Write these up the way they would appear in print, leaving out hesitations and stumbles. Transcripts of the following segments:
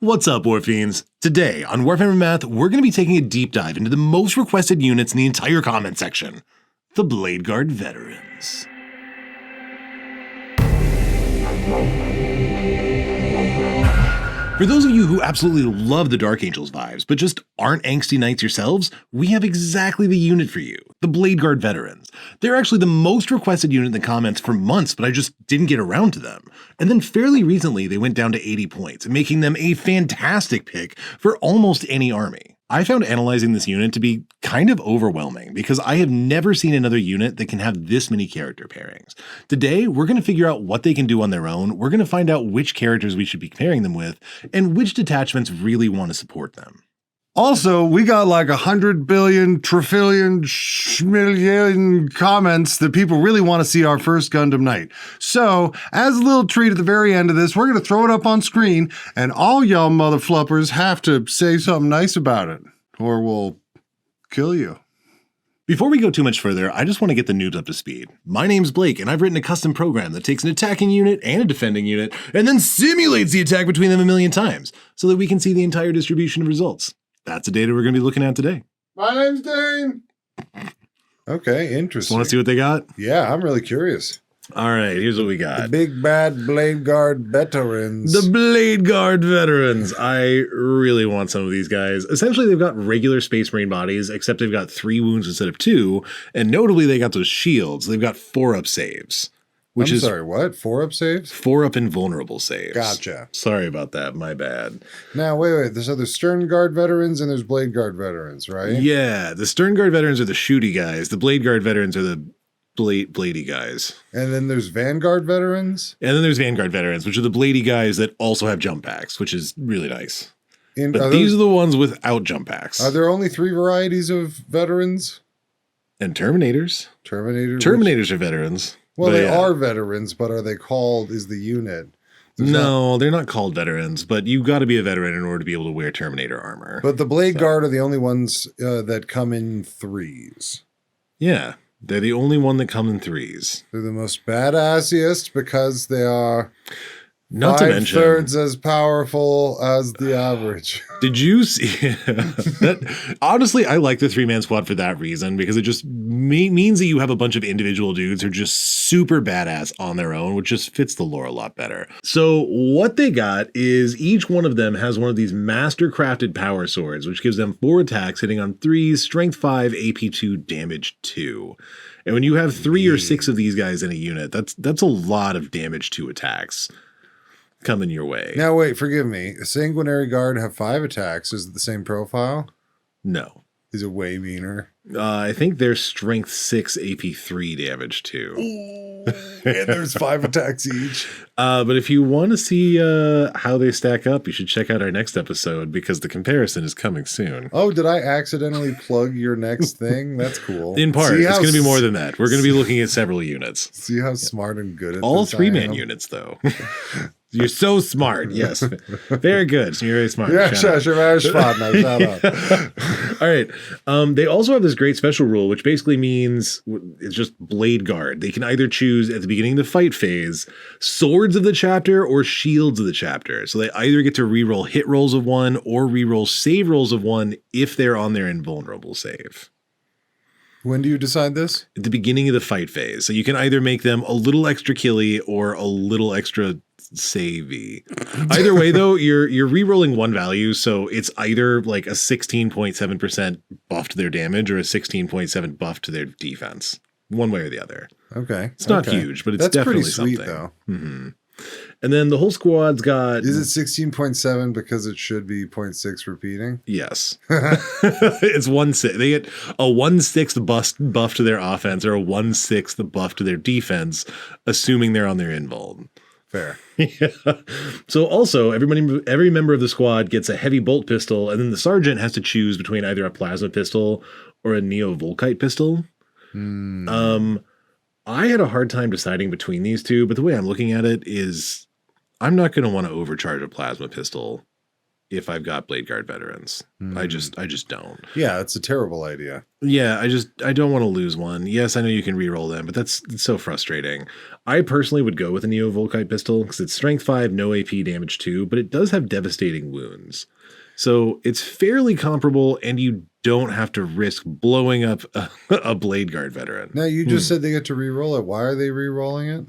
What's up, Warfiends? Today on WarpHammer Math, we're going to be taking a deep dive into the most requested units in the entire comment section, the BLADEGUARD Veterans. For those of you who absolutely love the Dark Angels vibes, but just aren't angsty knights yourselves, we have exactly the unit for you, the BLADEGUARD Veterans. They're actually the most requested unit in the comments for months, but I just didn't get around to them. And then fairly recently, they went down to 80 points, making them a fantastic pick for almost any army. I found analyzing this unit to be kind of overwhelming because I have never seen another unit that can have this many character pairings. Today, we're going to figure out what they can do on their own, we're going to find out which characters we should be pairing them with, and which detachments really want to support them. Also, we got like 100 billion, trillion, schmillion comments that people really want to see our first Gundam Knight. So, as a little treat at the very end of this, we're going to throw it up on screen, and all y'all motherfluppers have to say something nice about it, or we'll kill you. Before we go too much further, I just want to get the noobs up to speed. My name's Blake, and I've written a custom program that takes an attacking unit and a defending unit, and then simulates the attack between them a million times, so that we can see the entire distribution of results. That's the data we're going to be looking at today. My name's Dane. Okay, interesting. Want to see what they got? Yeah, I'm really curious. All right, here's what we got. The big bad BLADEGUARD Veterans. The BLADEGUARD Veterans. I really want some of these guys. Essentially, they've got regular Space Marine bodies, except they've got 3 wounds instead of 2, and notably, they got those shields. They've got 4-up saves. I'm sorry, what? 4-up saves? 4-up invulnerable saves. Gotcha. Sorry about that, my bad. Now, wait. There's Stern Guard Veterans and there's Blade Guard Veterans, right? Yeah, the Stern Guard Veterans are the shooty guys. The Blade Guard Veterans are the bladey guys. And then there's Vanguard Veterans? And then there's Vanguard Veterans, which are the bladey guys that also have jump packs, which is really nice. But these are the ones without jump packs. Are there only 3 varieties of veterans? And Terminators. Terminators are veterans. Well, they are veterans, but are they called, is the unit? They're not called veterans, but you got to be a veteran in order to be able to wear Terminator armor. But the Blade Guard are the only ones that come in 3s. Yeah, they're the only one that come in 3s. They're the most badassiest because they are not to mention 5/3 as powerful as the average. Did you see that? Honestly, I like the 3-man squad for that reason, because it just means that you have a bunch of individual dudes who are just super badass on their own, which just fits the lore a lot better. So what they got is each one of them has one of these master crafted power swords, which gives them 4 attacks hitting on 3s, strength 5, AP 2, damage 2. And when you have 3 or 6 of these guys in a unit, that's a lot of damage 2 attacks coming your way. Now, wait, forgive me. A Sanguinary Guard have 5 attacks. Is it the same profile? No. Is it way meaner? I think they're strength 6, AP 3, damage 2. And there's 5 attacks each. But if you want to see how they stack up, you should check out our next episode, because the comparison is coming soon. Oh, did I accidentally plug your next thing? That's cool. In part, it's going to be more than that. We're going to be looking at several units. See how smart and good at all this 3-man units, though. You're so smart. Yes. Very good. You're very smart. Yeah, you're very smart. Now, shut up. All right. They also have this great special rule, which basically means it's just Blade Guard. They can either choose at the beginning of the fight phase swords of the chapter or shields of the chapter. So they either get to reroll hit rolls of 1 or reroll save rolls of 1 if they're on their invulnerable save. When do you decide this? At the beginning of the fight phase. So you can either make them a little extra killy or a little extra savey. Either way, though, you're re-rolling 1 value, so it's either like a 16.7% buff to their damage or a 16.7 buff to their defense. One way or the other. Okay. It's not huge, but it's definitely pretty sweet, something. Though. Mm-hmm. And then the whole squad's got... Is it 16.7 because it should be 0.6 repeating? Yes. It's 1/6. They get a 1/6 buff to their offense or a 1/6 buff to their defense, assuming they're on their invuln. Fair. Yeah. So also, every member of the squad gets a heavy bolt pistol, and then the sergeant has to choose between either a plasma pistol or a neo-volkite pistol. I had a hard time deciding between these two, but the way I'm looking at it is I'm not going to want to overcharge a plasma pistol if I've got Blade Guard veterans. I just don't. Yeah, it's a terrible idea. Yeah, I don't want to lose one. Yes, I know you can reroll them, but it's so frustrating. I personally would go with a Neo Volkite pistol because it's strength 5, no AP, damage 2, but it does have devastating wounds. So it's fairly comparable, and you don't have to risk blowing up a Blade Guard veteran. Now, you just said they get to reroll it. Why are they rerolling it?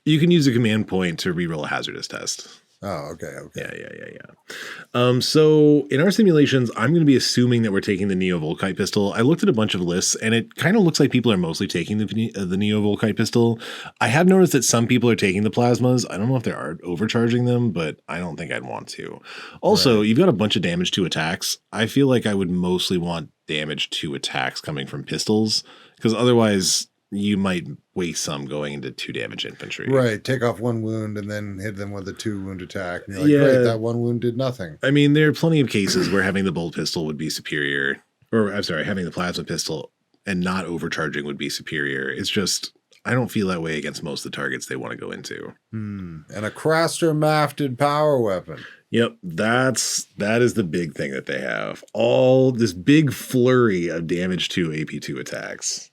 You can use a command point to reroll a hazardous test. Oh, okay. Yeah. So in our simulations, I'm going to be assuming that we're taking the Neo Volkite pistol. I looked at a bunch of lists, and it kind of looks like people are mostly taking the Neo Volkite pistol. I have noticed that some people are taking the plasmas. I don't know if they're overcharging them, but I don't think I'd want to. Also, You've got a bunch of damage to attacks. I feel like I would mostly want damage to attacks coming from pistols, because otherwise you might waste some going into 2 damage infantry. Right. Take off 1 wound and then hit them with a 2 wound attack. And you're like, great, that 1 wound did nothing. I mean, there are plenty of cases where having the bolt pistol would be superior. Or, I'm sorry, having the plasma pistol and not overcharging would be superior. It's just, I don't feel that way against most of the targets they want to go into. And a Craster Mafted power weapon. Yep, that is the big thing that they have. All this big flurry of damage to AP2 attacks.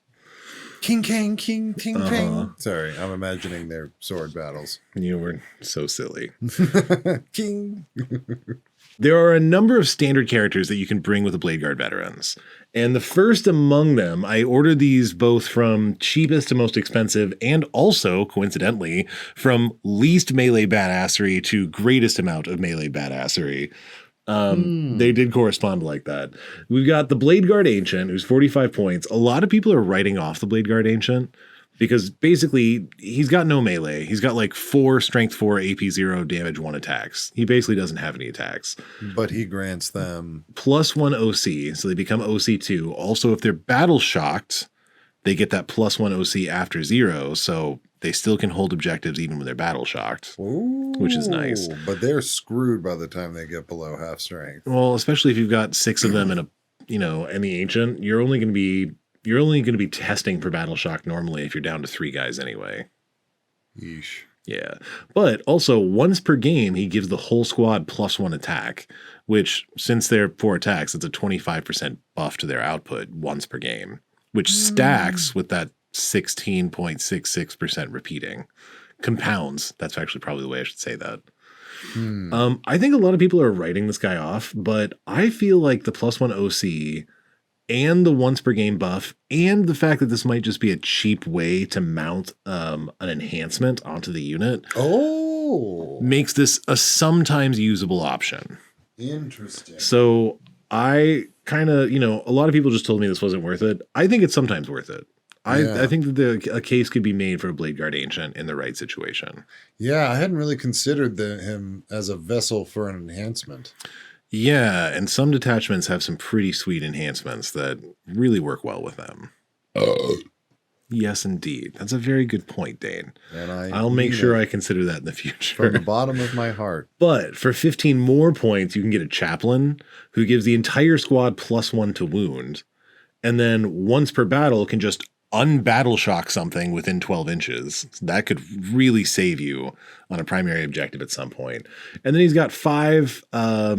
King, king, king, king, king. Sorry, I'm imagining their sword battles. You were so silly. King. There are a number of standard characters that you can bring with the Blade Guard veterans. And the first among them, I ordered these both from cheapest to most expensive, and also, coincidentally, from least melee badassery to greatest amount of melee badassery. They did correspond like that. We've got the Blade Guard Ancient, who's 45 points. A lot of people are writing off the Blade Guard Ancient because basically he's got no melee. He's got like 4 strength 4, AP 0, damage 1 attacks. He basically doesn't have any attacks. But he grants them +1 OC, so they become OC2. Also, if they're battle shocked, they get that +1 OC after 0, so they still can hold objectives even when they're battle shocked, which is nice. But they're screwed by the time they get below half strength. Well, especially if you've got 6 of them in and the Ancient, you're only going to be testing for battle shock normally if you're down to 3 guys anyway. Yeesh. Yeah. But also once per game, he gives the whole squad +1 attack, which since they're 4 attacks, it's a 25% buff to their output once per game, which stacks with that 16.66% repeating. Compounds. That's actually probably the way I should say that. I think a lot of people are writing this guy off, but I feel like the +1 OC and the once per game buff and the fact that this might just be a cheap way to mount an enhancement onto the unit makes this a sometimes usable option. Interesting. So I kind of, a lot of people just told me this wasn't worth it. I think it's sometimes worth it. I think that a case could be made for a Blade Guard Ancient in the right situation. Yeah, I hadn't really considered him as a vessel for an enhancement. Yeah, and some detachments have some pretty sweet enhancements that really work well with them. Yes, indeed. That's a very good point, Dane. And I'll make sure I consider that in the future. From the bottom of my heart. But for 15 more points, you can get a Chaplain who gives the entire squad +1 to wound. And then once per battle can just unbattle shock something within 12 inches. That could really save you on a primary objective at some point. And then he's got 5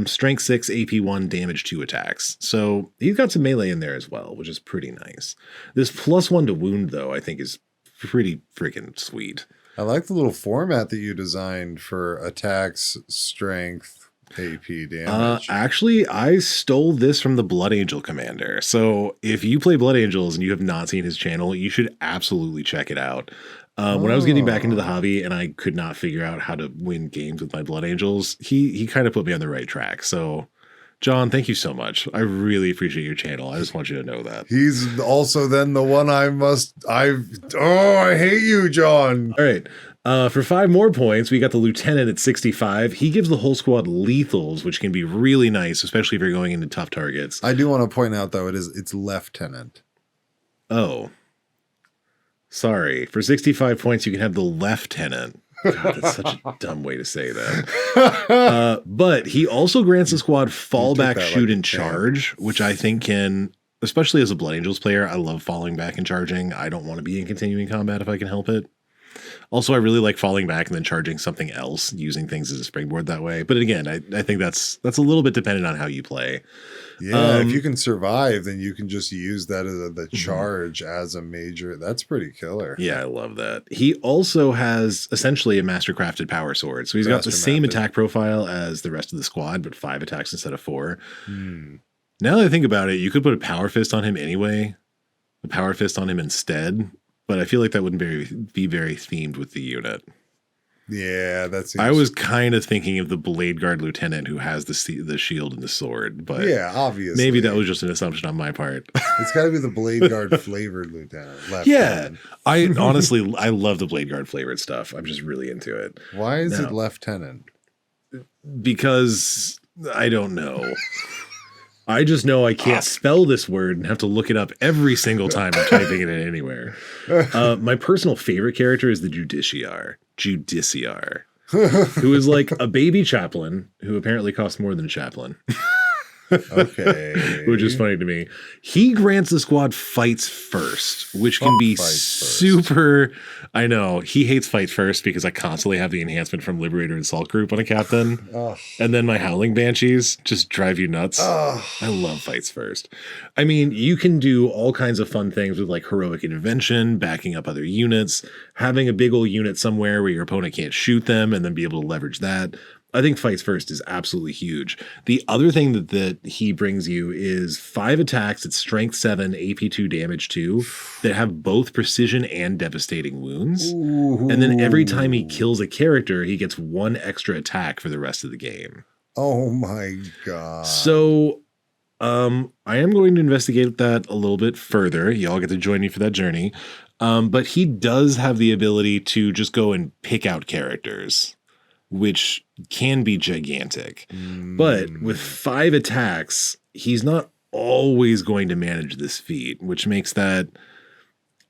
strength 6, AP 1, damage 2 attacks. So he's got some melee in there as well, which is pretty nice. This +1 to wound, though, I think is pretty freaking sweet. I like the little format that you designed for attacks, strength, AP damage. Actually, I stole this from the Blood Angel commander. So if you play Blood Angels and you have not seen his channel, you should absolutely check it out. When I was getting back into the hobby and I could not figure out how to win games with my Blood Angels, he kind of put me on the right track. So John, thank you so much. I really appreciate your channel. I just want you to know that. He's also then the one I hate you, John. All right. For 5 more points, we got the Lieutenant at 65. He gives the whole squad lethals, which can be really nice, especially if you're going into tough targets. I do want to point out, though, it's Lieutenant. Oh. Sorry. For 65 points, you can have the Lieutenant. God, that's such a dumb way to say that. But he also grants the squad fallback, shoot, and charge, which I think can, especially as a Blood Angels player, I love falling back and charging. I don't want to be in continuing combat if I can help it. Also, I really like falling back and then charging something else, using things as a springboard that way. But again, I think that's a little bit dependent on how you play. Yeah, if you can survive, then you can just use that as the charge as a major. That's pretty killer. Yeah, I love that. He also has essentially a master-crafted power sword. So he's got the same attack profile as the rest of the squad, but 5 attacks instead of 4. Now that I think about it, you could put a power fist on him anyway. A power fist on him instead. But I feel like that wouldn't be very themed with the unit. Yeah, that's. I was kind of thinking of the Blade Guard Lieutenant who has the shield and the sword, but yeah, obviously, maybe that was just an assumption on my part. It's got to be the Blade Guard flavored Lieutenant. Yeah, I honestly I love the Blade Guard flavored stuff. I'm just really into it. Why is it Lieutenant? Because I don't know. I just know I can't spell this word and have to look it up every single time I'm typing it in anywhere. My personal favorite character is the Judiciar, who is like a baby chaplain who apparently costs more than a chaplain. Okay. Which is funny to me. He grants the squad fights first, which can be super. I know he hates fights first because I constantly have the enhancement from Liberator and Salt Group on a captain. And then my Howling Banshees just drive you nuts. I love fights first. I mean, you can do all kinds of fun things with like heroic intervention, backing up other units, having a big old unit somewhere where your opponent can't shoot them and then be able to leverage that. I think fights first is absolutely huge. The other thing that he brings you is 5 attacks at strength 7, AP 2, damage 2 that have both precision and devastating wounds. Ooh. And then every time he kills a character, he gets 1 extra attack for the rest of the game. Oh my God. So I am going to investigate that a little bit further. Y'all get to join me for that journey. But he does have the ability to just go and pick out characters, which can be gigantic. But with 5 attacks, he's not always going to manage this feat, which makes that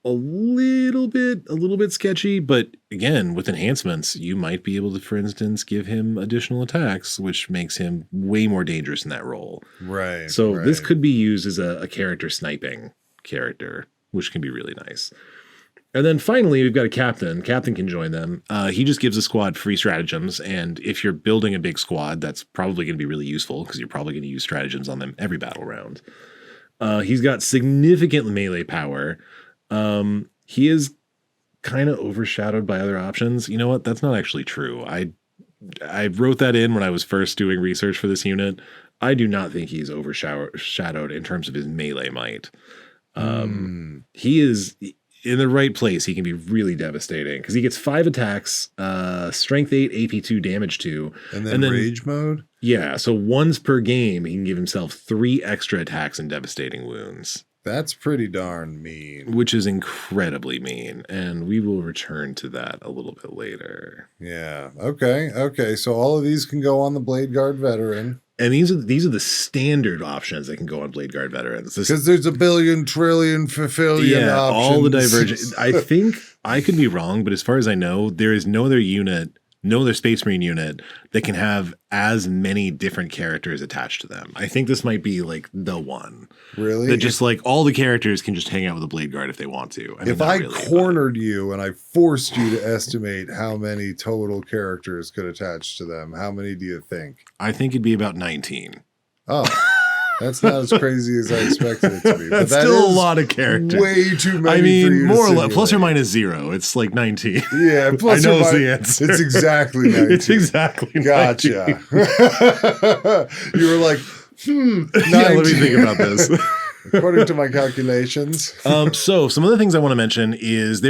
a little bit sketchy. But again, with enhancements, you might be able to, for instance, give him additional attacks, which makes him way more dangerous in that role. Right. So this could be used as a character sniping character, which can be really nice. And then finally, we've got a captain. Captain can join them. He just gives a squad free stratagems. And if you're building a big squad, that's probably going to be really useful because you're probably going to use stratagems on them every battle round. He's got significant melee power. He is kind of overshadowed by other options. You know what? That's not actually true. I wrote that in when I was first doing research for this unit. I do not think he's overshadowed in terms of his melee might. He is in the right place. He can be really devastating because he gets 5 attacks, strength 8, AP 2, damage 2. And then rage mode? Yeah, so once per game, he can give himself 3 extra attacks and devastating wounds. That's pretty darn mean. Which is incredibly mean, and we will return to that a little bit later. Yeah, okay. So all of these can go on the Blade Guard Veteran. And these are the standard options that can go on Blade Guard Veterans. Because there's a billion, trillion, fulfillion options. All the divergent. I think I could be wrong, but as far as I know, there is no other Space Marine unit that can have as many different characters attached to them. I think this might be like the one. Really? That just like all the characters can just hang out with a Blade Guard if they want to. If I cornered you and I forced you to estimate how many total characters could attach to them, how many do you think? I think it'd be about 19. Oh. That's not as crazy as I expected it to be. But That's still a lot of characters. Way too many. I mean, for you more or to less, plus or minus 0. It's like 19. Yeah, plus I know or minus, the answer. It's exactly 19. It's exactly 19. Gotcha. You were like, 19. Yeah, let me think about this. According to my calculations. So some of the things I want to mention is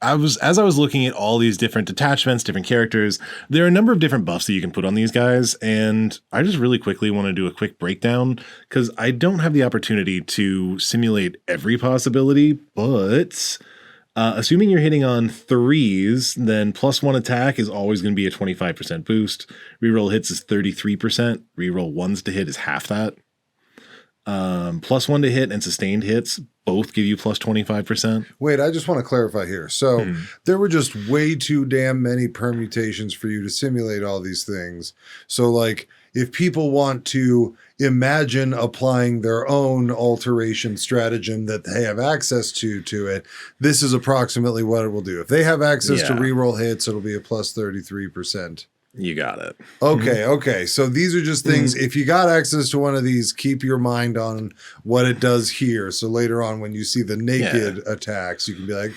as I was looking at all these different detachments, different characters, there are a number of different buffs that you can put on these guys. And I just really quickly want to do a quick breakdown because I don't have the opportunity to simulate every possibility, but assuming you're hitting on 3s, then +1 attack is always going to be a 25% boost. Reroll hits is 33%. Reroll 1s to hit is half that. +1 to hit and sustained hits both give you plus 25%. Wait, I just want to clarify here. So there were just way too damn many permutations for you to simulate all these things. So like if people want to imagine applying their own alteration stratagem that they have access to it, this is approximately what it will do. If they have access to reroll hits, it'll be a plus 33%. You got it. Okay. So these are just things. If you got access to one of these, keep your mind on what it does here. So later on, when you see the naked attacks, you can be like,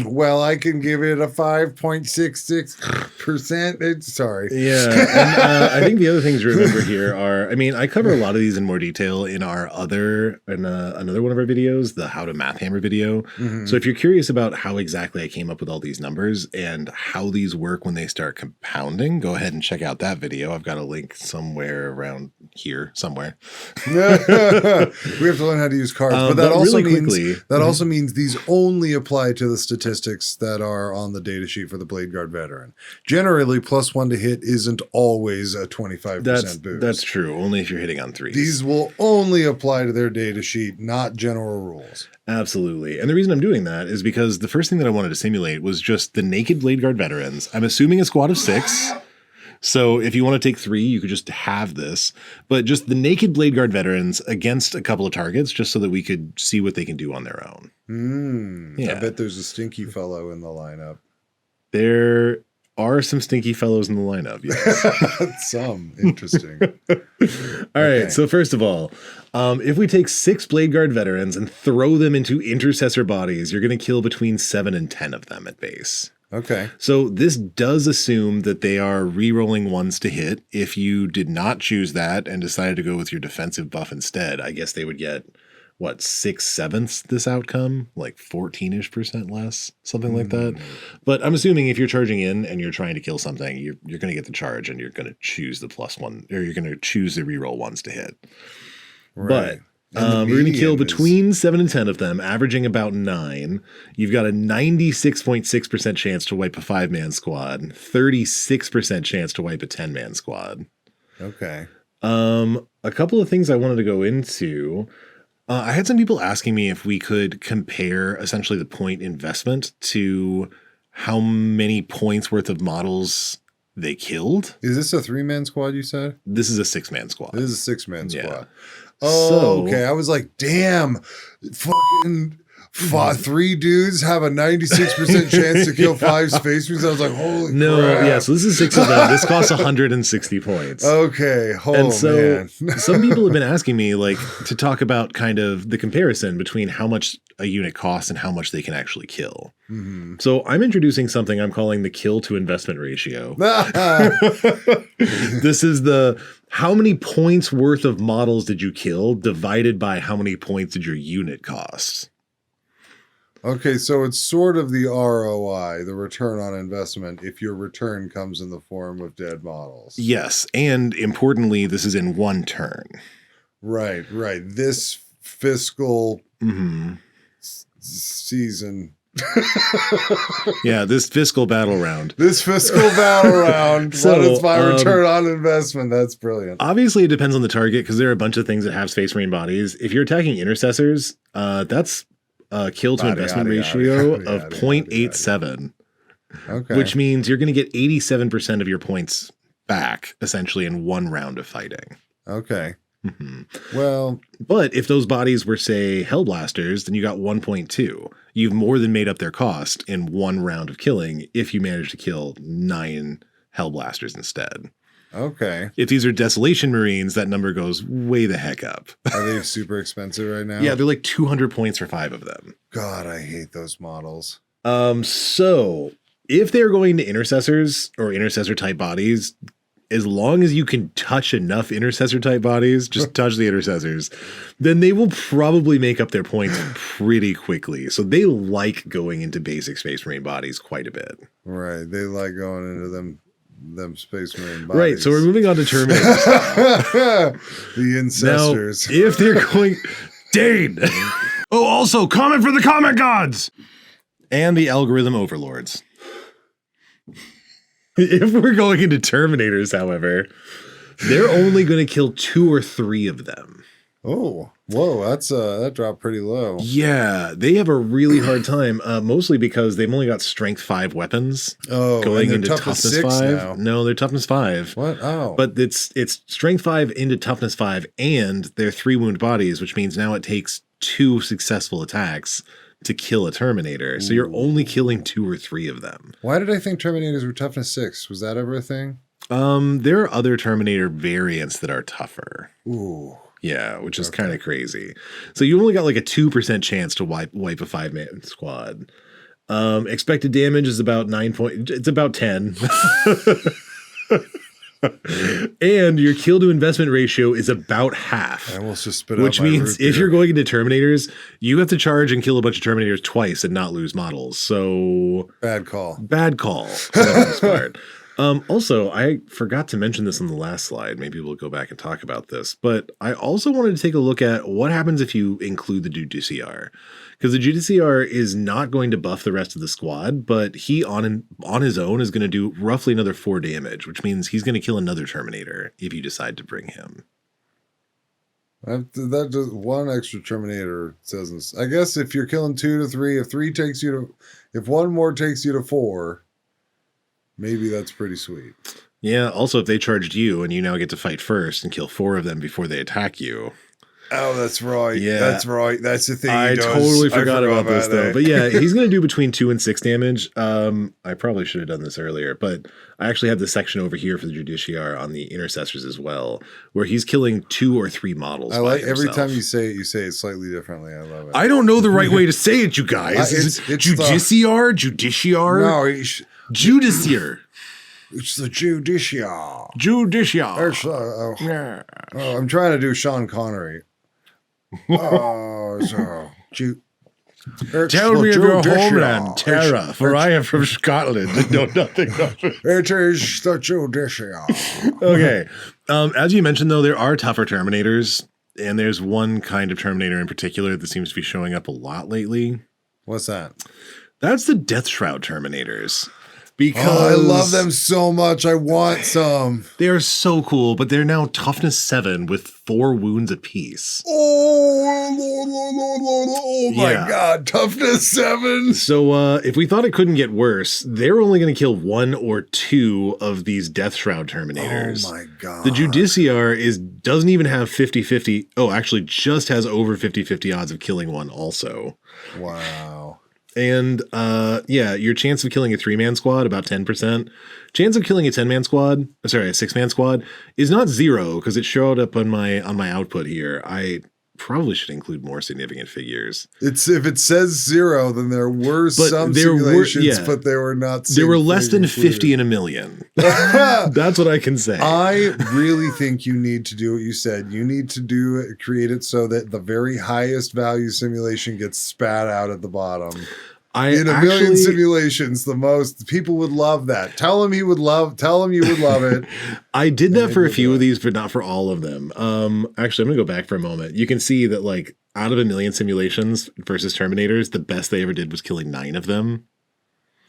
well, I can give it a 5.66%. Sorry. Yeah. And I think the other things to remember here are, I mean, I cover a lot of these in more detail in our another one of our videos, the How to Math Hammer video. So if you're curious about how exactly I came up with all these numbers and how these work when they start compounding, go ahead and check out that video. I've got a link somewhere around here somewhere. We have to learn how to use cards, but that also really means quickly, also means these only apply to the statistics that are on the data sheet for the BLADEGUARD veteran. Generally, +1 to hit isn't always a 25% boost. That's true. Only if you're hitting on 3s. These will only apply to their data sheet, not general rules. Absolutely. And the reason I'm doing that is because the first thing that I wanted to simulate was just the naked BLADEGUARD veterans. I'm assuming a squad of 6. So if you want to take 3, you could just have this. But just the naked BLADEGUARD veterans against a couple of targets just so that we could see what they can do on their own. I bet there's a stinky fellow in the lineup. There are some stinky fellows in the lineup, yes. Some. Interesting. All right, so first of all, if we take 6 BLADEGUARD veterans and throw them into intercessor bodies, you're going to kill between 7 and 10 of them at base. Okay. So this does assume that they are re-rolling 1s to hit. If you did not choose that and decided to go with your defensive buff instead, I guess they would get, what, 6/7 this outcome? Like 14-ish% less, something like that. But I'm assuming if you're charging in and you're trying to kill something, you're going to get the charge and you're going to choose the +1, or you're going to choose the re-roll 1s to hit. Right. But we're going to kill between 7 and 10 of them, averaging about 9. You've got a 96.6% chance to wipe a 5-man squad, 36% chance to wipe a 10-man squad. Okay. A couple of things I wanted to go into. I had some people asking me if we could compare essentially the point investment to how many points worth of models they killed. Is this a 3-man squad, you said? This is a 6-man squad. This is a 6-man squad. Yeah. Oh, okay. I was like, damn, fucking 3 dudes have a 96% chance to kill 5 space marines. I was like, holy crap. Yeah, so this is 6 of them. This costs 160 points. Okay, and so man. Some people have been asking me like to talk about kind of the comparison between how much a unit costs and how much they can actually kill. So I'm introducing something I'm calling the kill to investment ratio. This is the how many points worth of models did you kill divided by how many points did your unit cost. Okay, so it's sort of the ROI, the return on investment, if your return comes in the form of dead models. Yes, and importantly, this is in 1 turn. Right. This fiscal season. Yeah, this fiscal battle round. What is my return on investment? That's brilliant. Obviously, it depends on the target because there are a bunch of things that have Space Marine bodies. If you're attacking intercessors, that's a kill to investment ratio of 0.87. Okay. Which means you're going to get 87% of your points back, essentially, in 1 round of fighting. Okay. Well, but if those bodies were, say, Hellblasters, then you got 1.2. You've more than made up their cost in 1 round of killing if you manage to kill 9 Hellblasters instead. Okay. If these are Desolation Marines, that number goes way the heck up. Are they super expensive right now? Yeah, they're like 200 points for 5 of them. God, I hate those models. So if they're going to intercessors or intercessor type bodies, as long as you can touch enough intercessor type bodies, just touch the intercessors, then they will probably make up their points pretty quickly. So they like going into basic Space Marine bodies quite a bit. Right. They like going into them Space Marine bodies. Right. So we're moving on to Terminators. The Ancestors. Now, if they're going... Dane! Oh, also, comment for the comment gods! And the algorithm overlords. If we're going into Terminators, however, they're only going to kill 2 or 3 of them. Oh, whoa, that dropped pretty low. Yeah, they have a really hard time, mostly because they've only got strength 5 weapons going into toughness 6 5. now. No, they're toughness 5. What? Oh. But it's strength 5 into toughness 5, and they're 3 wound bodies, which means now it takes 2 successful attacks to kill a Terminator. So you're only killing 2 or 3 of them. Why did I think Terminators were toughness 6? Was that ever a thing? There are other Terminator variants that are tougher. Ooh. Yeah, which is kind of crazy. So you only got like a 2% chance to wipe a 5-man squad. Expected damage is about 9 point. It's about 10. And your kill to investment ratio is about half. I almost just spit out which my means root if beer. you're going into Terminators, you have to charge and kill a bunch of Terminators twice and not lose models. So Bad call. bad call for the most part. Also, I forgot to mention this on the last slide. Maybe we'll go back and talk about this. But I also wanted to take a look at what happens if you include the Judiciar. Because the Judiciar is not going to buff the rest of the squad, but he on his own is going to do roughly another 4 damage, which means he's going to kill another Terminator if you decide to bring him. That just one extra Terminator says. I guess if you're killing 2 to 3, if one more takes you to 4, maybe that's pretty sweet. Yeah, also if they charged you and you now get to fight first and kill 4 of them before they attack you. Oh, that's right. Yeah. That's right. That's the thing. I totally forgot about this though. But yeah, he's going to do between 2 and 6 damage. I probably should have done this earlier, but I actually have the section over here for the Judiciar on the Intercessors as well, where he's killing 2 or 3 models. I like every himself. time you say it slightly differently. I love it. I don't know the right way to say it, you guys. It's Judiciar? Judiciar? No, Judiciar. it's the Judicial. Judiciar. Yeah. Oh, I'm trying to do Sean Connery. Oh, so Tell me of your homeland, Terra, for I am from Scotland and know nothing of it. It is the Judicial. Okay. As you mentioned, though, there are tougher Terminators, and there's one kind of Terminator in particular that seems to be showing up a lot lately. What's that? That's the Death Shroud Terminators. Because I love them so much. I want some. They are so cool, but they're now toughness 7 with 4 wounds apiece. Oh my God. Toughness 7. So if we thought it couldn't get worse, they're only going to kill 1 or 2 of these Death Shroud Terminators. Oh my God. The Judiciar doesn't even have 50-50. Oh, actually just has over 50-50 odds of killing one also. Wow. And yeah, your chance of killing a 3-man squad, about 10%. Chance of killing a 10-man squad, sorry, a 6-man squad, is not 0 because it showed up on my output here. I probably should include more significant figures. If it says 0, then there were some simulations, but they were not. There were less than 50 in a million. That's what I can say. I really think you need to do what you said. You need to create it so that the very highest value simulation gets spat out at the bottom. In a million simulations, the most people would love that. Tell him you would love it. I did that for a few of these, but not for all of them. Actually, I'm gonna go back for a moment. You can see that like out of a million simulations versus Terminators, the best they ever did was killing 9 of them.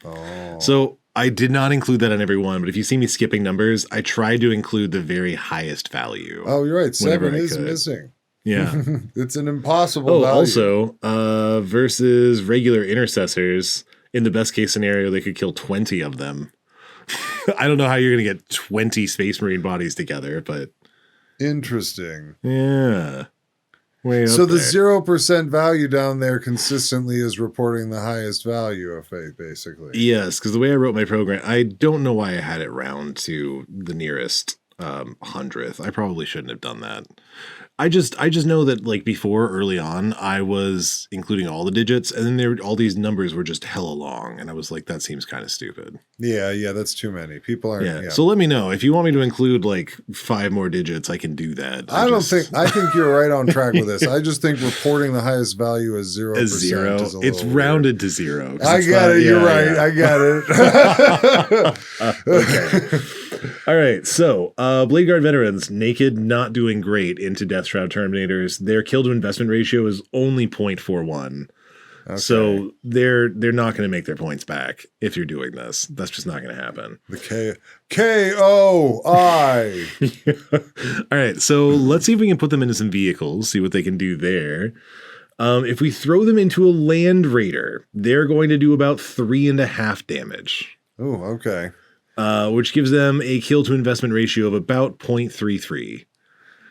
Oh. So I did not include that on every one, but if you see me skipping numbers, I tried to include the very highest value. Oh, you're right. 7 is missing. Yeah. It's an impossible value. Also, versus regular Intercessors, in the best case scenario, they could kill 20 of them. I don't know how you're going to get 20 Space Marine bodies together, but... Interesting. Yeah. Way so up the there. 0% value down there consistently is reporting the highest value of fate, basically. Yes, because the way I wrote my program, I don't know why I had it round to the nearest 100th. I probably shouldn't have done that. I just know that like before early on, I was including all the digits, and then all these numbers were just hella long, and I was like, that seems kind of stupid. Yeah, that's too many. People aren't. Yeah. So let me know if you want me to include like 5 more digits. I can do that. I think you're right on track with this. I just think reporting the highest value as 0%. As 0, it's rounded to 0. I get it. You're right. I get it. Okay. All right, so BLADEGUARD veterans, naked, not doing great into Death Shroud Terminators. Their kill to investment ratio is only 0.41. Okay. So they're not going to make their points back if you're doing this. That's just not going to happen. The KOI. All right, so let's see if we can put them into some vehicles, see what they can do there. If we throw them into a land raider, they're going to do about 3.5 damage. Oh, okay. Which gives them a kill to investment ratio of about 0.33.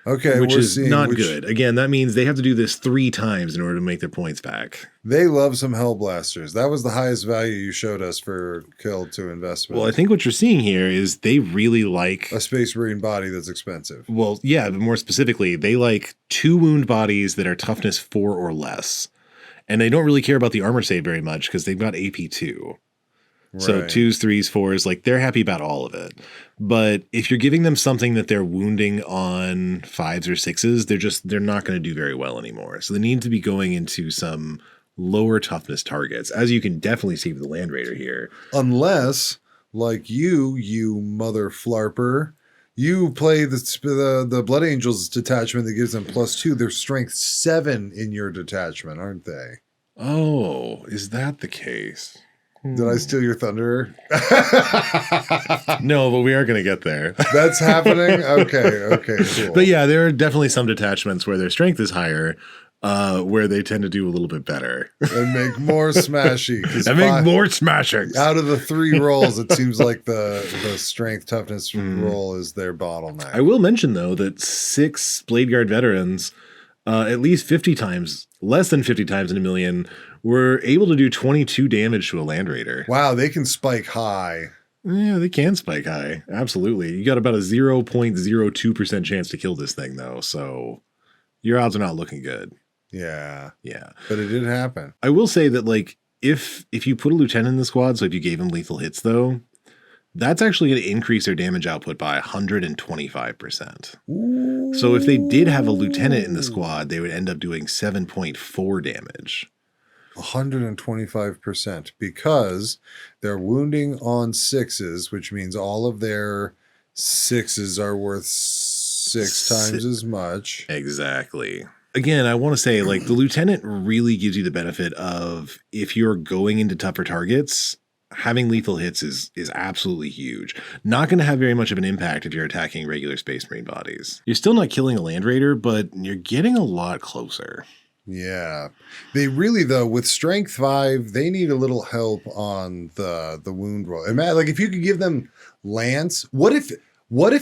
Okay, which is not good. Again, that means they have to do this 3 times in order to make their points back. They love some Hellblasters. That was the highest value you showed us for kill to investment. Well, I think what you're seeing here is they really like a Space Marine body that's expensive. Well, yeah, but more specifically, they like 2 wound bodies that are toughness 4 or less. And they don't really care about the armor save very much because they've got AP 2. Right. So 2s, 3s, 4s, like they're happy about all of it. But if you're giving them something that they're wounding on 5s or 6s, they're not going to do very well anymore. So they need to be going into some lower toughness targets, as you can definitely see with the Land Raider here. Unless, like you mother flarper, you play the Blood Angels detachment that gives them +2. They're strength 7 in your detachment, aren't they? Oh, is that the case? Did I steal your thunder? No, but we are going to get there. That's happening? Okay, cool. But yeah, there are definitely some detachments where their strength is higher, where they tend to do a little bit better. And make more smashy. And make more smashings. Out of the 3 rolls, it seems like the strength toughness roll is their bottleneck. I will mention, though, that 6 BLADEGUARD veterans, at least 50 times, less than 50 times in a million, were able to do 22 damage to a Land Raider. Wow, they can spike high. Yeah, they can spike high. Absolutely. You got about a 0.02% chance to kill this thing, though. So your odds are not looking good. Yeah. Yeah. But it did happen. I will say that, like, if you put a lieutenant in the squad, so if you gave him lethal hits, though, that's actually going to increase their damage output by 125%. Ooh. So if they did have a lieutenant in the squad, they would end up doing 7.4 damage. 125% because they're wounding on 6s, which means all of their 6s are worth 6 times as much. Exactly. Again, I want to say, like, the lieutenant really gives you the benefit of, if you're going into tougher targets, having lethal hits is absolutely huge. Not going to have very much of an impact if you're attacking regular Space Marine bodies. You're still not killing a Land Raider, but you're getting a lot closer. Yeah. They really, though, with strength 5, they need a little help on the wound roll. And like, if you could give them Lance, what if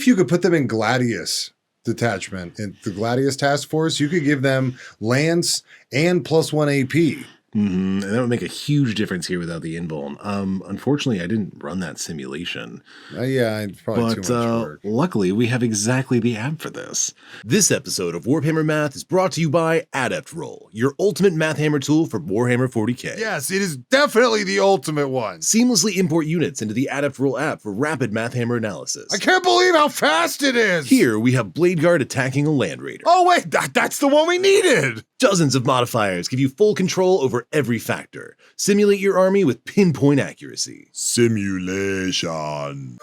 you could put them in Gladius detachment, in the Gladius task force, you could give them Lance and +1 AP. And that would make a huge difference here without the invuln. Unfortunately, I didn't run that simulation. Yeah, it's probably too much work. Luckily, we have exactly the app for this. This episode of WarpHammer Math is brought to you by Adept Roll, your ultimate math hammer tool for Warhammer 40k. Yes, it is definitely the ultimate one. Seamlessly import units into the Adept Roll app for rapid math hammer analysis. I can't believe how fast it is! Here, we have BLADEGUARD attacking a Land Raider. Oh wait, that's the one we needed! Dozens of modifiers give you full control over every factor. Simulate your army with pinpoint accuracy. Simulation.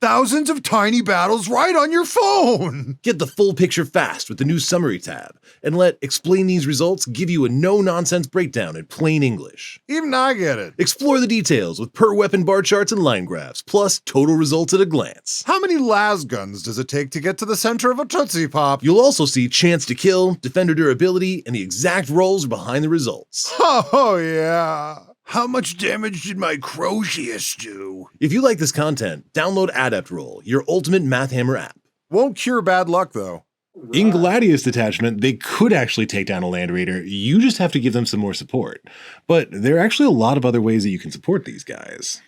Thousands of tiny battles right on your phone. Get the full picture fast with the new Summary tab, and let Explain These Results give you a no-nonsense breakdown in plain English. Even I get it. Explore the details with per-weapon bar charts and line graphs, plus total results at a glance. How many las guns does it take to get to the center of a Tootsie Pop? You'll also see chance to kill, defender durability, and the exact rolls behind the results. Oh, yeah. How much damage did my Crozius do? If you like this content, download Adept Roll, your ultimate math hammer app. Won't cure bad luck, though. In Gladius detachment, they could actually take down a Land Raider. You just have to give them some more support. But there are actually a lot of other ways that you can support these guys.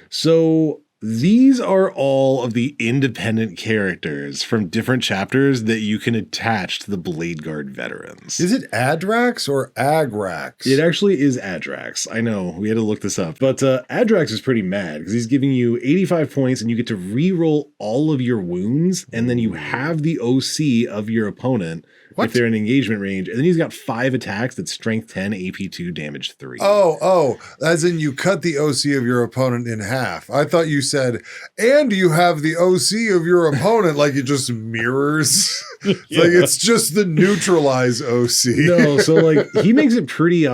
So these are all of the independent characters from different chapters that you can attach to the BLADEGUARD veterans. Is it Adrax or Agrax? It actually is Adrax. I know, we had to look this up. But Adrax is pretty mad because he's giving you 85 points and you get to re-roll all of your wounds, and then you have the OC of your opponent if they're in engagement range. And then he's got 5 attacks that's strength 10, AP 2, damage 3. Oh, as in you cut the OC of your opponent in half. I thought you said, and you have the OC of your opponent, like it just mirrors Like it's just the neutralize OC. No, so like he makes it pretty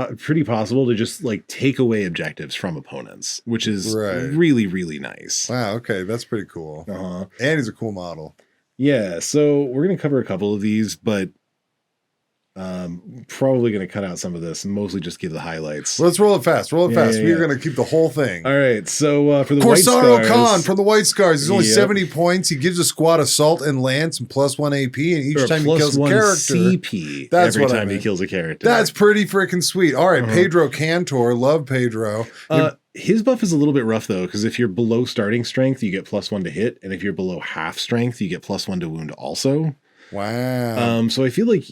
possible to just like take away objectives from opponents, which is really, really nice. Wow, okay, that's pretty cool. Uh-huh. And he's a cool model. Yeah, so we're gonna cover a couple of these, but probably going to cut out some of this and mostly just give the highlights. Let's roll it fast. Roll it fast. We're going to keep the whole thing. All right. So for the Corsaro White Scars, Khan from the White Scars. He's only 70 points. He gives a squad assault and lance and +1 AP, and each time he kills a character. CP. That's every time he kills a character. That's pretty freaking sweet. All right, Pedro Cantor. Love Pedro. His buff is a little bit rough though, because if you're below starting strength, you get +1 to hit, and if you're below half strength, you get +1 to wound also. Wow. So I feel like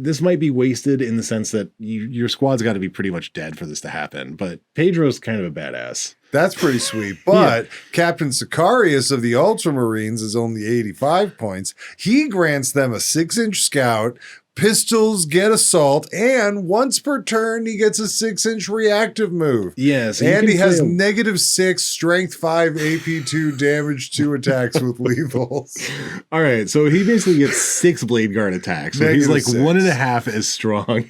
this might be wasted in the sense that your squad's got to be pretty much dead for this to happen. But Pedro's kind of a badass. That's pretty sweet. But Captain Sicarius of the Ultramarines is only 85 points. He grants them a 6-inch scout, pistols, get assault, and once per turn, he gets a 6-inch reactive move. Yes. And he has -6, strength 5, AP 2, damage 2 attacks with lethals. All right. So he basically gets 6 Blade Guard attacks. So he's like 1.5 as strong.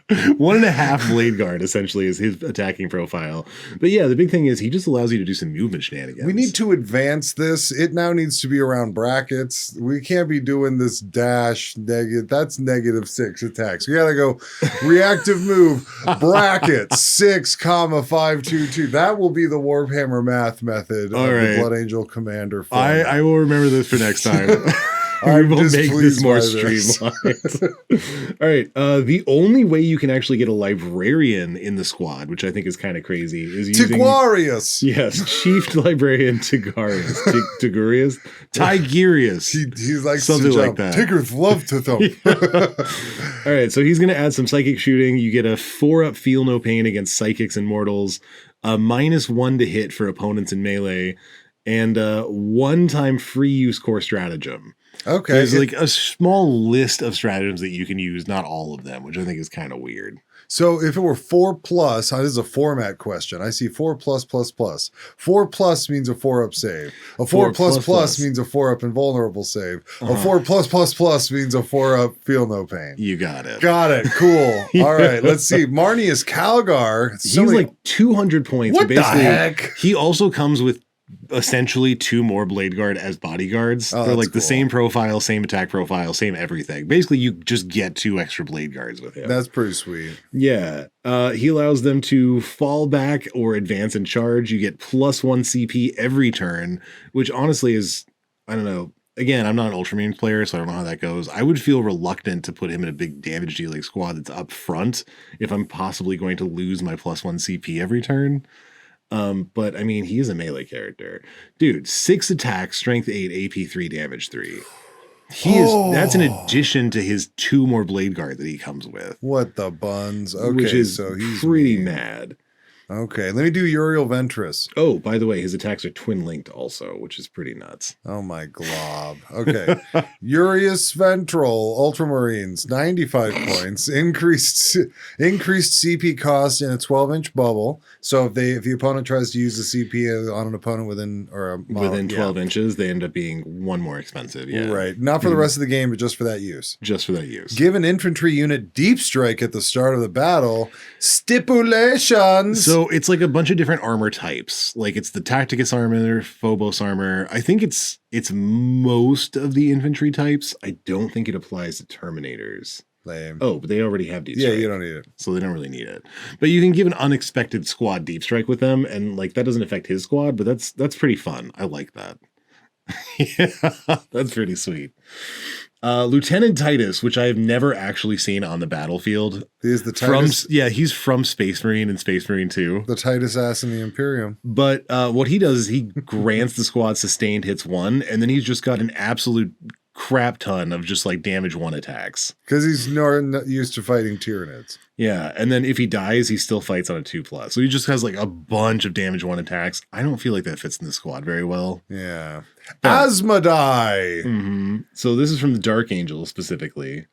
1.5 Blade Guard essentially is his attacking profile. But yeah, the big thing is he just allows you to do some movement shenanigans. We need to advance this. It now needs to be around brackets. We can't be doing this dash negative. That's -6 attacks. We gotta go reactive move bracket 6,522. That will be the Warhammer Math method of the Blood Angel Commander. I will remember this for next time. We will make this more streamlined. All right. The only way you can actually get a librarian in the squad, which I think is kind of crazy, is using Tigurius. Yes, Chief Librarian Tigurius. Tigurius. He's like something like that. Tigers love to thump. All right. So he's going to add some psychic shooting. You get a 4-up Feel No Pain against psychics and mortals, a -1 to hit for opponents in melee, and 1-time free use core stratagem. Okay. There's like a small list of stratagems that you can use, not all of them, which I think is kind of weird. So if it were 4+, this is a format question. I see 4+++. 4+ means a 4-up save. A 4++ means a 4-up invulnerable save. A 4+++ means a 4-up feel no pain. You got it. Got it. Cool. All right. Let's see. Marnius Calgar. He's like 200 points. What the heck? He also comes with essentially 2 more Blade Guard as bodyguards. They're like the same profile, same attack profile, same everything. Basically, you just get 2 extra Blade Guards with him. That's pretty sweet. Yeah. He allows them to fall back or advance and charge. You get +1 CP every turn, which honestly is, I don't know. Again, I'm not an Ultramarines player, so I don't know how that goes. I would feel reluctant to put him in a big damage dealing squad that's up front if I'm possibly going to lose my +1 CP every turn. But I mean, he is a melee character. Dude, 6 attacks, strength 8, AP 3, damage 3. That's an addition to his 2 more Blade Guard that he comes with. What the buns? Okay, which is so he's pretty mad. Okay, let me do Uriel Ventress. Oh, by the way, his attacks are twin linked also, which is pretty nuts. Oh my glob. Okay. Urius Ventral, Ultramarines, 95 points. Increased CP cost in a 12-inch bubble. So if the opponent tries to use the CP on an opponent within 12 inches, they end up being 1 more expensive. Yeah. Right. Not for the rest of the game, but just for that use. Just for that use. Give an infantry unit deep strike at the start of the battle. Stipulations. So it's like a bunch of different armor types. Like it's the Tacticus armor, Phobos armor. I think it's most of the infantry types. I don't think it applies to Terminators. Lame. Oh, but they already have deep strike. Yeah, you don't need it. So they don't really need it. But you can give an unexpected squad deep strike with them, and like that doesn't affect his squad, but that's pretty fun. I like that. Yeah, that's pretty sweet. Lieutenant Titus, which I have never actually seen on the battlefield. He's the Titus. He's from Space Marine and Space Marine 2. The Titus ass in the Imperium. But what he does is he grants the squad sustained hits 1, and then he's just got an absolute crap ton of just like damage 1 attacks. Because he's not used to fighting Tyranids. Yeah, and then if he dies, he still fights on a 2+. So he just has like a bunch of damage 1 attacks. I don't feel like that fits in the squad very well. Yeah. Asmodai. Mm-hmm. So this is from the Dark Angel specifically.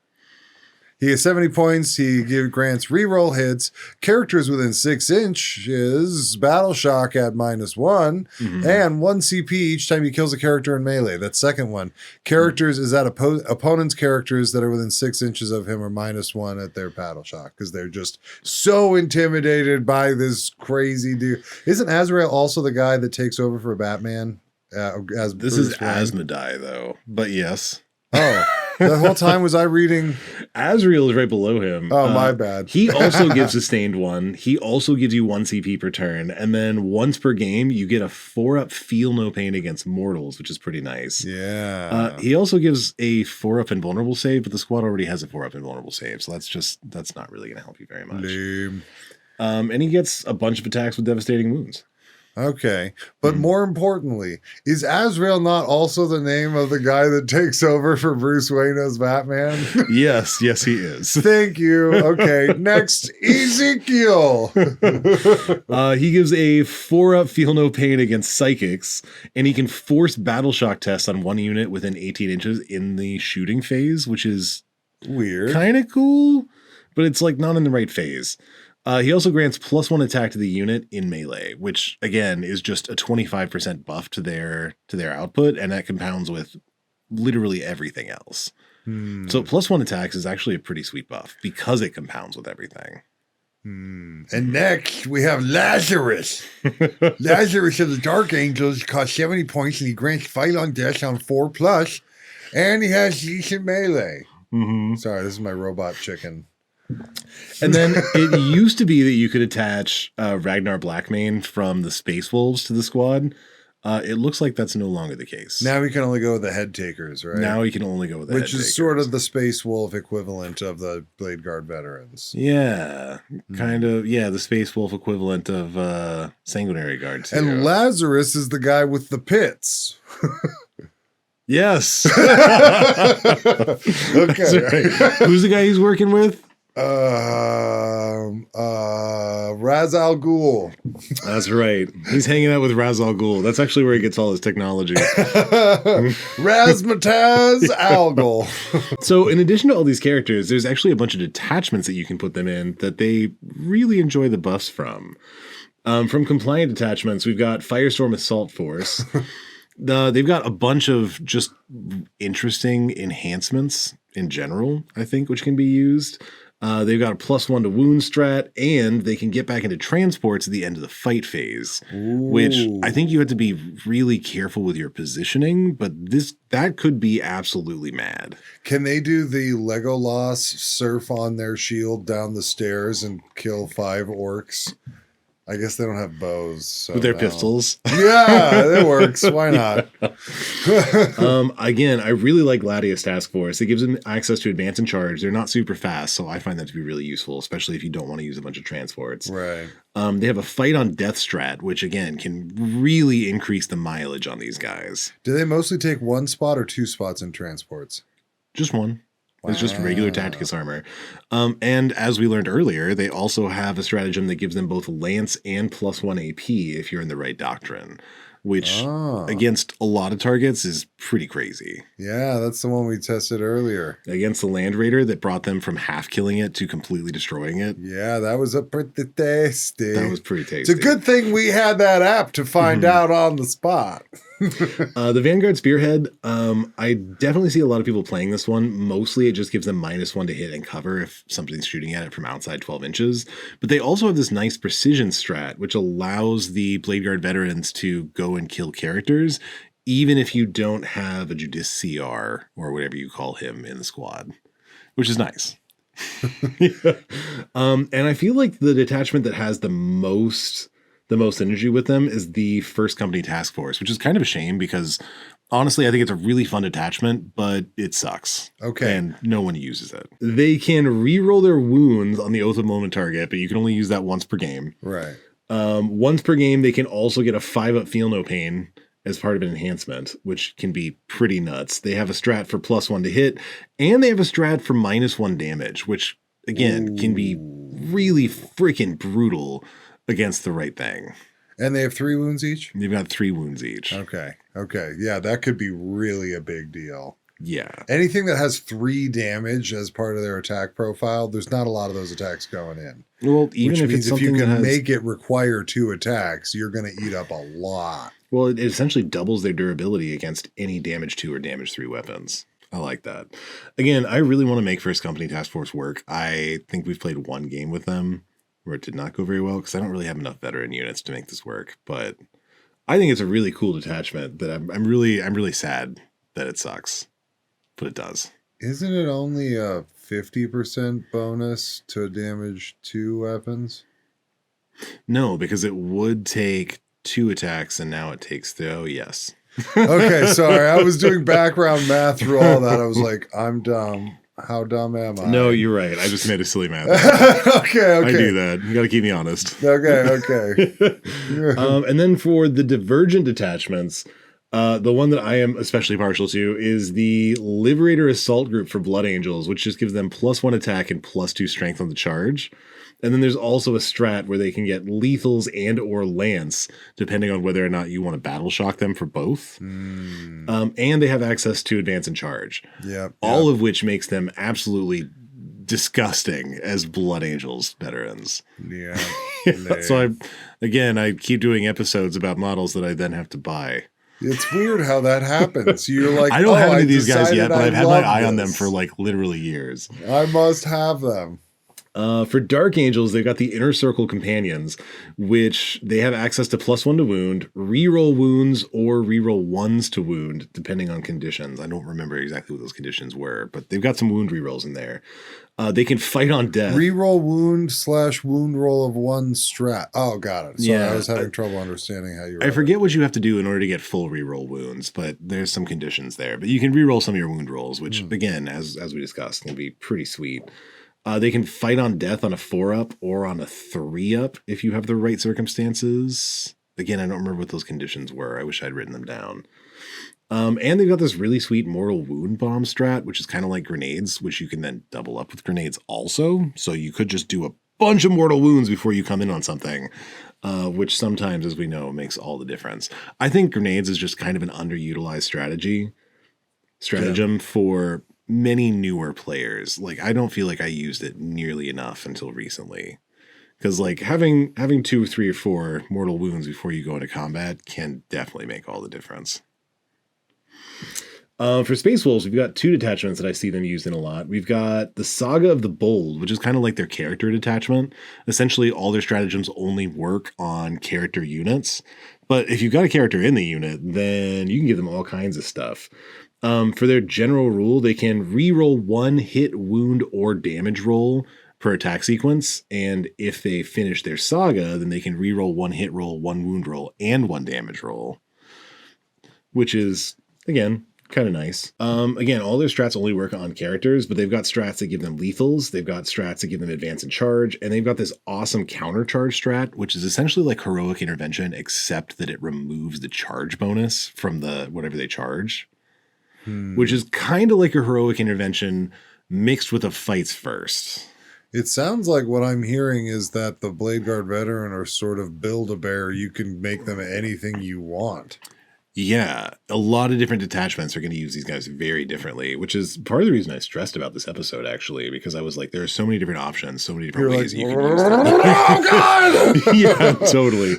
He has 70 points. He grants reroll hits. Characters within 6 inches, battle shock at -1, and 1 CP each time he kills a character in melee. That second one. Characters is that opponent's characters that are within 6 inches of him are -1 at their battle shock because they're just so intimidated by this crazy dude. Isn't Azrael also the guy that takes over for Batman? As This Bruce is Wayne? Asmodai, though. But yes. Oh, the whole time was I reading? Azrael is right below him. Oh, my bad. He also gives sustained 1. He also gives you 1 CP per turn. And then once per game, you get a 4-up feel no pain against mortals, which is pretty nice. Yeah. He also gives a 4-up invulnerable save, but the squad already has a 4-up invulnerable save. So that's not really going to help you very much. Lame. And he gets a bunch of attacks with devastating wounds. Okay. But more importantly, is Azrael not also the name of the guy that takes over for Bruce Wayne as Batman? Yes, he is. Thank you. Okay. Next, Ezekiel. He gives a 4-up feel no pain against psychics, and he can force battle shock tests on 1 unit within 18 inches in the shooting phase, which is Weird. kind of cool, but it's like not in the right phase. He also grants +1 attack to the unit in melee, which again is just a 25% buff to their output, and that compounds with literally everything else. So +1 attacks is actually a pretty sweet buff because it compounds with everything. And next, we have Lazarus. Lazarus of the Dark Angels costs 70 points, and he grants Fight on Death on 4+, and he has decent melee. Sorry, this is my robot chicken. And then it used to be that you could attach Ragnar Blackmane from the Space Wolves to the squad. It looks like that's no longer the case. Now we can only go with the head takers, right? Now you can only go with the Which head is sort of the Space Wolf equivalent of the Blade Guard veterans. Yeah, kind of. Yeah, the Space Wolf equivalent of Sanguinary Guard too. And Lazarus is the guy with the pits. Yes. Okay. That's right. Who's the guy he's working with? Raz Al Ghul. That's right. He's hanging out with Ra's al Ghul. That's actually where he gets all his technology. Razmataz Al Ghul. So in addition to all these characters, there's actually a bunch of detachments that you can put them in that they really enjoy the buffs from. From compliant detachments, we've got Firestorm Assault Force. They've got a bunch of just interesting enhancements in general, I think, which can be used. They've got a +1 to wound strat, and they can get back into transports at the end of the fight phase, which I think you have to be really careful with your positioning, but that could be absolutely mad. Can they do the Legolas surf on their shield down the stairs and kill 5 orcs? I guess they don't have bows. So With their no. pistols. Yeah, that works. Why not? Again, I really like Gladius Task Force. It gives them access to advance and charge. They're not super fast, so I find that to be really useful, especially if you don't want to use a bunch of transports. Right. They have a Fight on Death strat, which again can really increase the mileage on these guys. Do they mostly take 1 spot or 2 spots in transports? Just one. It's just regular Tacticus armor. And as we learned earlier, they also have a stratagem that gives them both Lance and +1 AP if you're in the right doctrine, which against a lot of targets is pretty crazy. Yeah, that's the one we tested earlier. Against the Land Raider that brought them from half killing it to completely destroying it. Yeah, that was a pretty tasty. That was pretty tasty. It's a good thing we had that app to find out on the spot. The Vanguard Spearhead, I definitely see a lot of people playing this one. Mostly it just gives them -1 to hit and cover if somebody's shooting at it from outside 12 inches. But they also have this nice precision strat, which allows the Blade Guard veterans to go and kill characters, even if you don't have a Judice CR or whatever you call him in the squad, which is nice. And I feel like the detachment that has the most energy with them is the First Company Task Force, which is kind of a shame because honestly, I think it's a really fun detachment, but it sucks. Okay. And no one uses it. They can re-roll their wounds on the Oath of Moment target, but you can only use that once per game. Right. Once per game, they can also get a 5-up Feel No Pain as part of an enhancement, which can be pretty nuts. They have a strat for +1 to hit, and they have a strat for -1 damage, which again can be really freaking brutal against the right thing. And they have 3 wounds each? They've got 3 wounds each. Okay. Yeah, that could be really a big deal. Yeah. Anything that has 3 damage as part of their attack profile, there's not a lot of those attacks going in. Well, even Which if means it's something if you that can has, make it require 2 attacks, you're going to eat up a lot. well, it essentially doubles their durability against any damage 2 or damage 3 weapons. I like that. Again, I really want to make First Company Task Force work. I think we've played one game with them where it did not go very well because I don't really have enough veteran units to make this work. But I think it's a really cool detachment that I'm really sad that it sucks, but it does. Isn't it only a 50% bonus to damage 2 weapons? No, because it would take 2 attacks and now it takes yes. Okay, sorry. I was doing background math through all that. I was like, I'm dumb. How dumb am I? No, you're right. I just made a silly math. Okay. I do that. You got to keep me honest. Okay. And then for the divergent detachments, the one that I am especially partial to is the Liberator Assault Group for Blood Angels, which just gives them +1 attack and +2 strength on the charge. And then there's also a strat where they can get lethals and or lance, depending on whether or not you want to battle shock them for both. And they have access to advance and charge. All of which makes them absolutely disgusting as Blood Angels veterans. Yeah. So I keep doing episodes about models that I then have to buy. It's weird how that happens. You're like, I don't have any of these guys yet, but I've had my eye on them this. for like literally years. I must have them. For Dark Angels, they've got the Inner Circle Companions, which they have access to +1 to wound, reroll wounds, or reroll ones to wound, depending on conditions. I don't remember exactly what those conditions were, but they've got some wound rerolls in there. They can fight on death. Reroll wound/wound roll of 1 strat. Oh, got it. Sorry, Yeah, I was having trouble understanding how you. I forget what you have to do in order to get full reroll wounds, but there's some conditions there. But you can reroll some of your wound rolls, which again, as we discussed, can be pretty sweet. They can fight on death on a 4-up or on a 3-up if you have the right circumstances. Again, I don't remember what those conditions were. I wish I'd written them down. And they've got this really sweet mortal wound bomb strat, which is kind of like grenades, which you can then double up with grenades also. So you could just do a bunch of mortal wounds before you come in on something, which sometimes, as we know, makes all the difference. I think grenades is just kind of an underutilized stratagem for many newer players. Like, I don't feel like I used it nearly enough until recently. Because like having 2, 3, or 4 mortal wounds before you go into combat can definitely make all the difference. For Space Wolves, we've got 2 detachments that I see them used in a lot. We've got the Saga of the Bold, which is kind of like their character detachment. Essentially, all their stratagems only work on character units. But if you've got a character in the unit, then you can give them all kinds of stuff. For their general rule, they can reroll 1 hit, wound, or damage roll per attack sequence. And if they finish their saga, then they can reroll 1 hit roll, 1 wound roll, and 1 damage roll. Which is, again, kind of nice. Again, all their strats only work on characters, but they've got strats that give them lethals. They've got strats that give them advance and charge. And they've got this awesome counter charge strat, which is essentially like heroic intervention, except that it removes the charge bonus from the whatever they charge. Which is kind of like a heroic intervention mixed with a fights first. It sounds like what I'm hearing is that the BLADEGUARD veteran are sort of Build-A-Bear. You can make them anything you want. Yeah, a lot of different detachments are going to use these guys very differently, which is part of the reason I stressed about this episode, actually, because I was like, there are so many different options, so many different ways you can use them. Oh, God! Yeah, totally.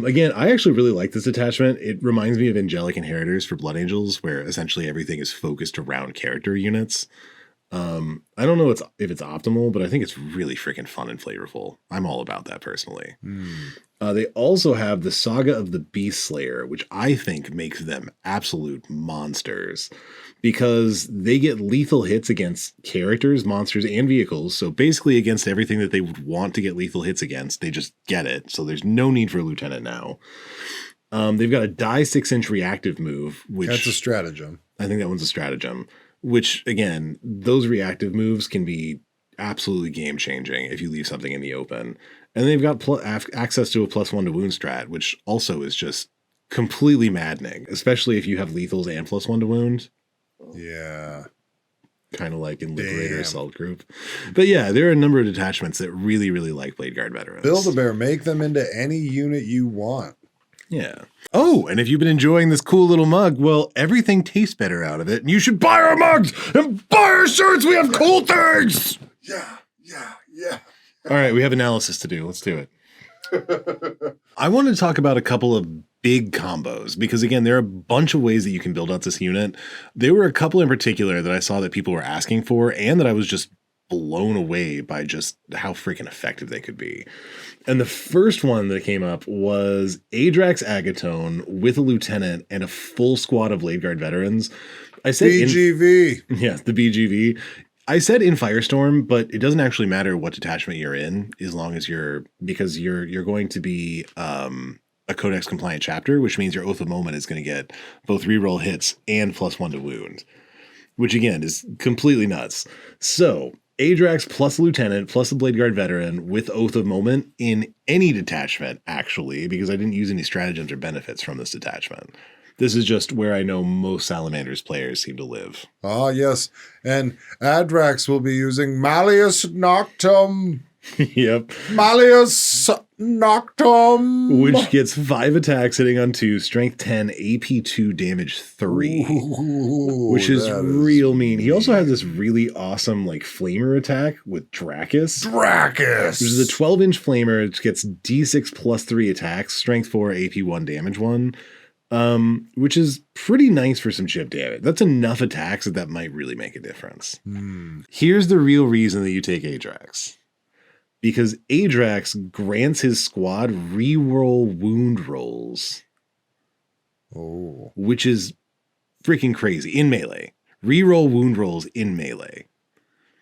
Again, I actually really like this detachment. It reminds me of Angelic Inheritors for Blood Angels, where essentially everything is focused around character units. I don't know if it's optimal, but I think it's really freaking fun and flavorful. I'm all about that personally. They also have the Saga of the Beast Slayer, which I think makes them absolute monsters because they get lethal hits against characters, monsters, and vehicles. So basically against everything that they would want to get lethal hits against, they just get it. So there's no need for a lieutenant now. They've got a die 6-inch reactive move, which that's a stratagem. I think that one's a stratagem, which again, those reactive moves can be absolutely game changing if you leave something in the open. And they've got access to a +1 to wound strat, which also is just completely maddening, especially if you have lethals and +1 to wound. Yeah. Kind of like in Liberator Assault Group. But yeah, there are a number of detachments that really, really like BLADEGUARD veterans. Build-A-Bear, make them into any unit you want. Yeah. Oh, and if you've been enjoying this cool little mug, well, everything tastes better out of it. And you should buy our mugs and buy our shirts. We have cool things. Yeah. All right, we have analysis to do. Let's do it. I wanted to talk about a couple of big combos because, again, there are a bunch of ways that you can build out this unit. There were a couple in particular that I saw that people were asking for and that I was just blown away by just how freaking effective they could be. And the first one that came up was Adrax Agatone with a lieutenant and a full squad of BLADEGUARD veterans. I said BGV. Yes, the BGV. I said in Firestorm, but it doesn't actually matter what detachment you're in as long as because you're going to be a Codex compliant chapter, which means your Oath of Moment is going to get both reroll hits and +1 to wound, which again is completely nuts. So Adrax plus a lieutenant plus a BLADEGUARD veteran with Oath of Moment in any detachment, actually, because I didn't use any stratagems or benefits from this detachment. This is just where I know most Salamanders players seem to live. Ah, yes. And Adrax will be using Malleus Noctum. Yep. Malleus Noctum. Which gets 5 attacks hitting on 2, strength 10, AP 2, damage 3. Ooh, which is real mean. He also has this really awesome like flamer attack with Dracus. Which is a 12-inch flamer. It gets D6 +3 attacks, strength 4, AP 1, damage 1. Which is pretty nice for some chip damage. That's enough attacks that might really make a difference. Here's the real reason that you take Adrax. Because Adrax grants his squad reroll wound rolls. Oh. Which is freaking crazy in melee. Reroll wound rolls in melee.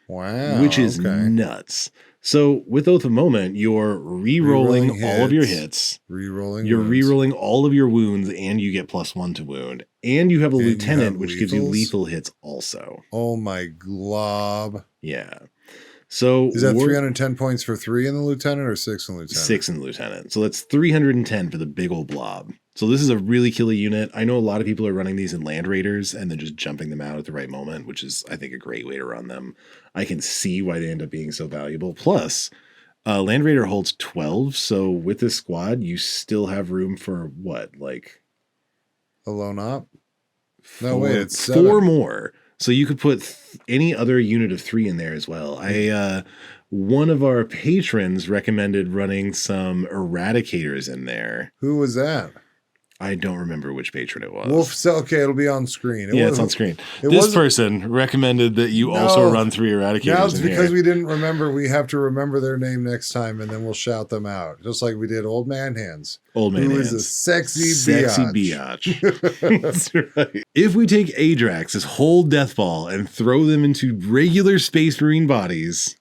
Wow. Which is nuts. So with Oath of Moment, you're rerolling all of your hits. Rerolling all of your wounds, and you get +1 to wound. And you have a lieutenant, which gives you lethal hits also. Oh my glob. Yeah. So is that 310 points for 3 in the lieutenant or 6 in the lieutenant? 6 in the lieutenant. So that's 310 for the big old blob. So this is a really killer unit. I know a lot of people are running these in Land Raiders and then just jumping them out at the right moment, which is, I think, a great way to run them. I can see why they end up being so valuable. Plus, Land Raider holds 12. So with this squad, you still have room for what? Like a lone op? No, wait, it's 7. 4 more. So you could put any other unit of 3 in there as well. One of our patrons recommended running some Eradicators in there. Who was that? I don't remember which patron it was. Wolf, okay, it'll be on screen. It's on screen. This person recommended that you also run 3 Eradicators. Now it's because we didn't remember. We have to remember their name next time, and then we'll shout them out, just like we did Old Man Hands. Old Man Hands. Who is a sexy biatch. That's right. If we take Adrax's whole death ball and throw them into regular Space Marine bodies,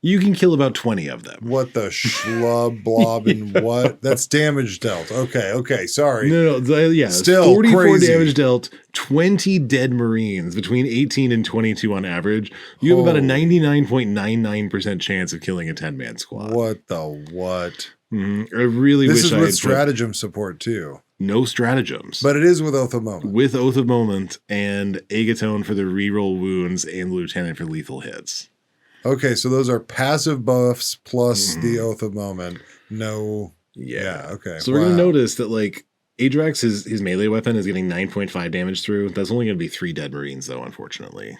you can kill about 20 of them. What the schlub blob and what? That's damage dealt. Okay, sorry. No, yeah. Still 44 crazy. Damage dealt, 20 dead Marines, between 18 and 22 on average. You have about a 99.99% chance of killing a 10-man squad. What the what? I really wish I had... This is with stratagem support, too. No stratagems. But it is with Oath of Moment. With Oath of Moment and Agatone for the reroll wounds and Lieutenant for lethal hits. Okay, so those are passive buffs plus the Oath of Moment. No. Yeah, okay. So we're going to notice that, like, Adrax, his melee weapon is getting 9.5 damage through. That's only going to be 3 dead Marines, though, unfortunately.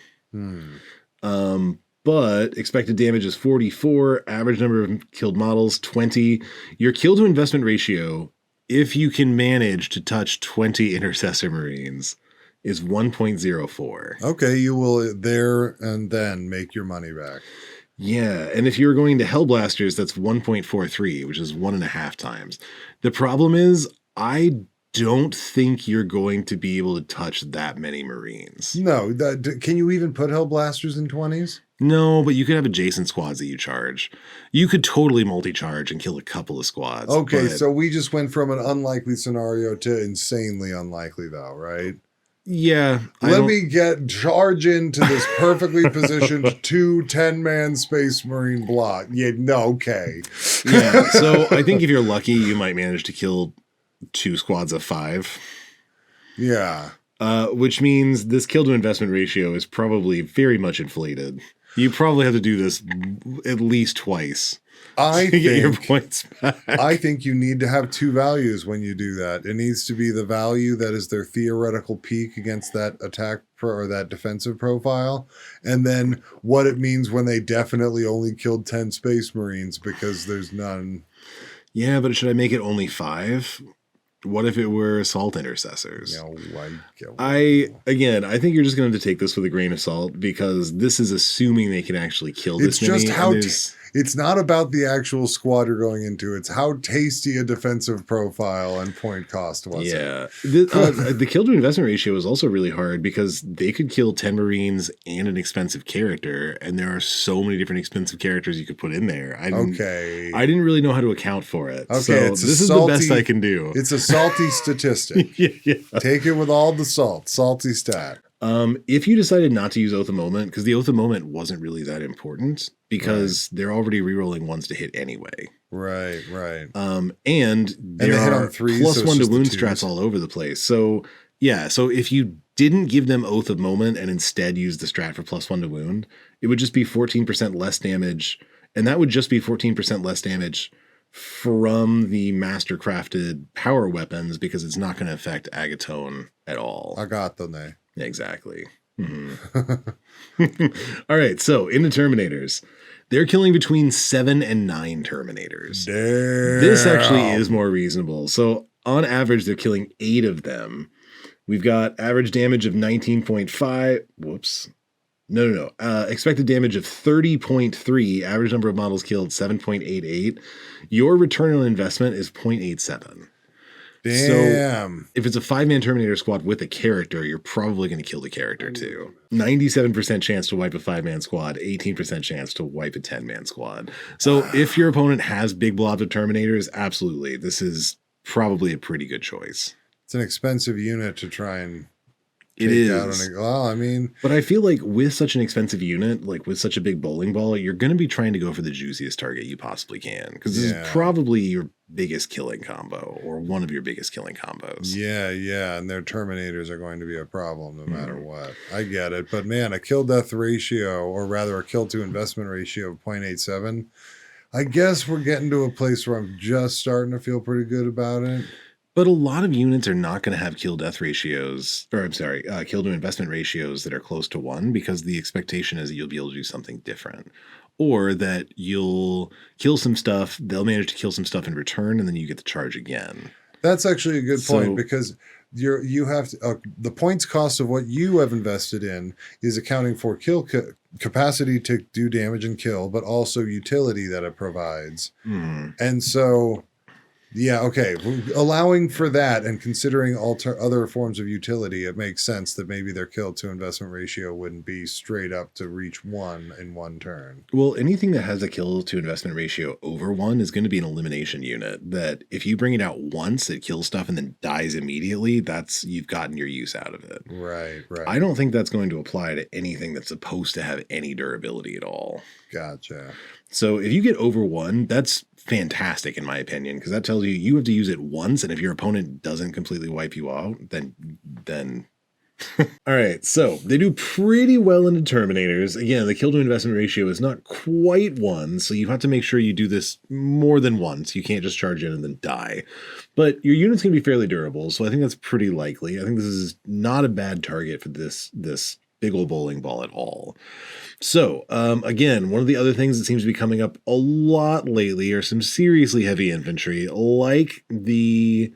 But expected damage is 44. Average number of killed models, 20. Your kill to investment ratio, if you can manage to touch 20 Intercessor Marines, is 1.04. Okay, you will there and then make your money back. Yeah, and if you're going to Hellblasters, that's 1.43, which is 1.5 times. The problem is, I don't think you're going to be able to touch that many Marines. No, can you even put Hellblasters in 20s? No, but you could have adjacent squads that you charge. You could totally multi-charge and kill a couple of squads. Okay, so we just went from an unlikely scenario to insanely unlikely, though, right? Yeah. Let me charge into this perfectly positioned 2 10-man Space Marine block. Yeah, no, okay. Yeah, so I think if you're lucky, you might manage to kill 2 squads of 5. Yeah. Which means this kill to investment ratio is probably very much inflated. You probably have to do this at least twice. I to get your think points back. I think you need to have two values when you do that. It needs to be the value that is their theoretical peak against that attack or that defensive profile, and then what it means when they definitely only killed 10 Space Marines because there's none. Yeah, but should I make it only 5? What if it were assault intercessors? I think you're just going to take this with a grain of salt because this is assuming they can actually kill this many. It's just how it's not about the actual squad you're going into. It's how tasty a defensive profile and point cost was. Yeah. The kill to investment ratio is also really hard because they could kill 10 Marines and an expensive character, and there are so many different expensive characters you could put in there. I didn't really know how to account for it. Okay, so this is the best I can do. It's a salty statistic. Yeah. Take it with all the salt. Salty stat. If you decided not to use Oath of Moment, because the Oath of Moment wasn't really that important because they're already rerolling ones to hit anyway. Right. And there are +1 to wound strats all over the place. So yeah, so if you didn't give them Oath of Moment and instead use the strat for +1 to wound, it would just be 14% less damage, and that would just be 14% less damage from the master-crafted power weapons because it's not going to affect Agatone at all. Agatone. Exactly. Mm-hmm. All right, so into Terminators. They're killing between 7 and 9 Terminators. Damn. This actually is more reasonable. So on average, they're killing 8 of them. We've got average damage of 19.5. Whoops. No. Expected damage of 30.3. Average number of models killed, 7.88. Your return on investment is 0.87. Damn. So if it's a 5-man Terminator squad with a character, you're probably going to kill the character too. 97% chance to wipe a 5-man squad, 18% chance to wipe a 10-man squad. So if your opponent has big blobs of Terminators, absolutely. This is probably a pretty good choice. It's an expensive unit to try and it is. But I feel like with such an expensive unit, like with such a big bowling ball, you're going to be trying to go for the juiciest target you possibly can because this is probably your biggest killing combo or one of your biggest killing combos. Yeah. And their Terminators are going to be a problem no matter what. I get it. But man, a kill death ratio, or rather a kill to investment ratio of 0.87, I guess we're getting to a place where I'm just starting to feel pretty good about it. But a lot of units are not going to have kill to investment ratios that are close to 1 because the expectation is that you'll be able to do something different. Or that you'll kill some stuff, they'll manage to kill some stuff in return, and then you get to charge again. That's actually a good point because you have to, the points cost of what you have invested in is accounting for kill capacity to do damage and kill, but also utility that it provides. And so... yeah, okay. Allowing for that and considering other forms of utility, it makes sense that maybe their kill to investment ratio wouldn't be straight up to reach 1 in one turn. Well, anything that has a kill to investment ratio over 1 is going to be an elimination unit that if you bring it out once, it kills stuff and then dies immediately, you've gotten your use out of it. Right. I don't think that's going to apply to anything that's supposed to have any durability at all. Gotcha. So if you get over 1, that's fantastic in my opinion, because that tells you have to use it once, and if your opponent doesn't completely wipe you out, then all right, so they do pretty well into Terminators. Again, the kill to investment ratio is not quite 1, so you have to make sure you do this more than once. You can't just charge in and then die. But your unit's going to be fairly durable, so I think that's pretty likely. I think this is not a bad target for this big old bowling ball at all. So, again, one of the other things that seems to be coming up a lot lately are some seriously heavy infantry, like the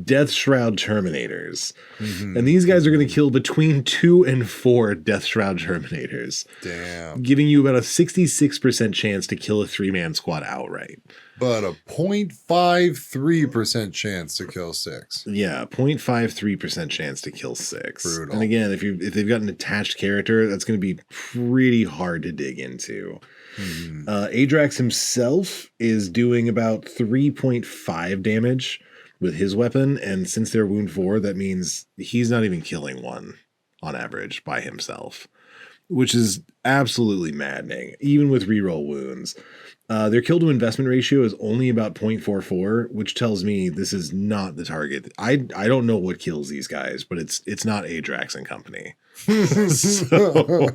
Death Shroud Terminators. And these guys are going to kill between 2 and 4 Death Shroud Terminators. Damn. Giving you about a 66% chance to kill a 3-man squad outright. But a 0.53% chance to kill 6. Yeah, 0.53% chance to kill 6. Brutal. And again, if they've got an attached character, that's going to be pretty hard to dig into. Adrax himself is doing about 3.5 damage with his weapon, and since they're wound 4, that means he's not even killing 1 on average by himself, which is absolutely maddening, even with reroll wounds. Their kill to investment ratio is only about 0.44, which tells me this is not the target. I don't know what kills these guys, but it's not Adrax and company. So,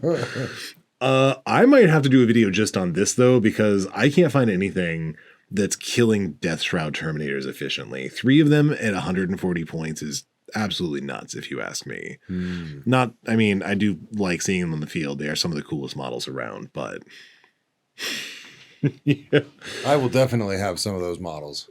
I might have to do a video just on this, though, because I can't find anything that's killing Death Shroud Terminators efficiently. 3 of them at 140 points is absolutely nuts, if you ask me. I mean, I do like seeing them on the field. They are some of the coolest models around, but... yeah. I will definitely have some of those models.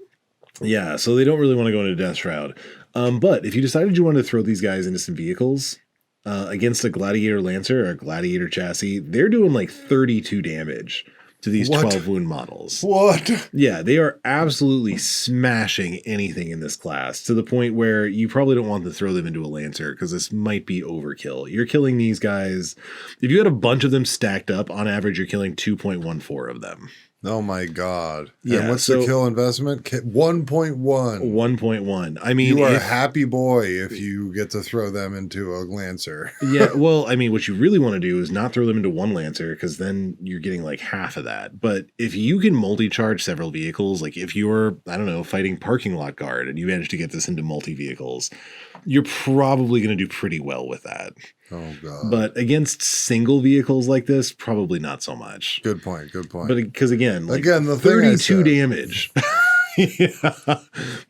Yeah, so they don't really want to go into Death Shroud. But if you decided you wanted to throw these guys into some vehicles... against a Gladiator Lancer or a Gladiator Chassis, they're doing like 32 damage to these 12 wound models. What? Yeah, they are absolutely smashing anything in this class to the point where you probably don't want to throw them into a Lancer because this might be overkill. You're killing these guys. If you had a bunch of them stacked up, on average, you're killing 2.14 of them. Oh my God. Yeah, and what's the kill investment? 1.1. 1.1. I mean, you are a happy boy if you get to throw them into a Lancer. Yeah, well, I mean, what you really want to do is not throw them into one Lancer because then you're getting like half of that. But if you can multi-charge several vehicles, like if you're, I don't know, fighting parking lot guard and you manage to get this into multi-vehicles, you're probably going to do pretty well with that. Oh, God. But against single vehicles like this, probably not so much. Good point. Good point. But because again, the 32 damage. Yeah.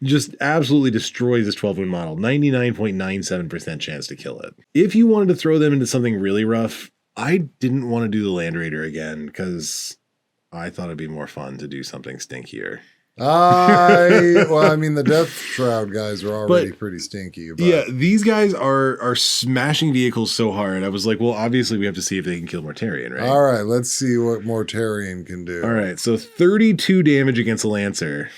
Just absolutely destroys this 12 wound model. 99.97% chance to kill it. If you wanted to throw them into something really rough, I didn't want to do the Land Raider again because I thought it'd be more fun to do something stinkier. I mean, the Death Shroud guys are already pretty stinky. But. Yeah, these guys are smashing vehicles so hard. I was like, well, obviously we have to see if they can kill Mortarion, right? All right, let's see what Mortarion can do. All right, so 32 damage against a Lancer.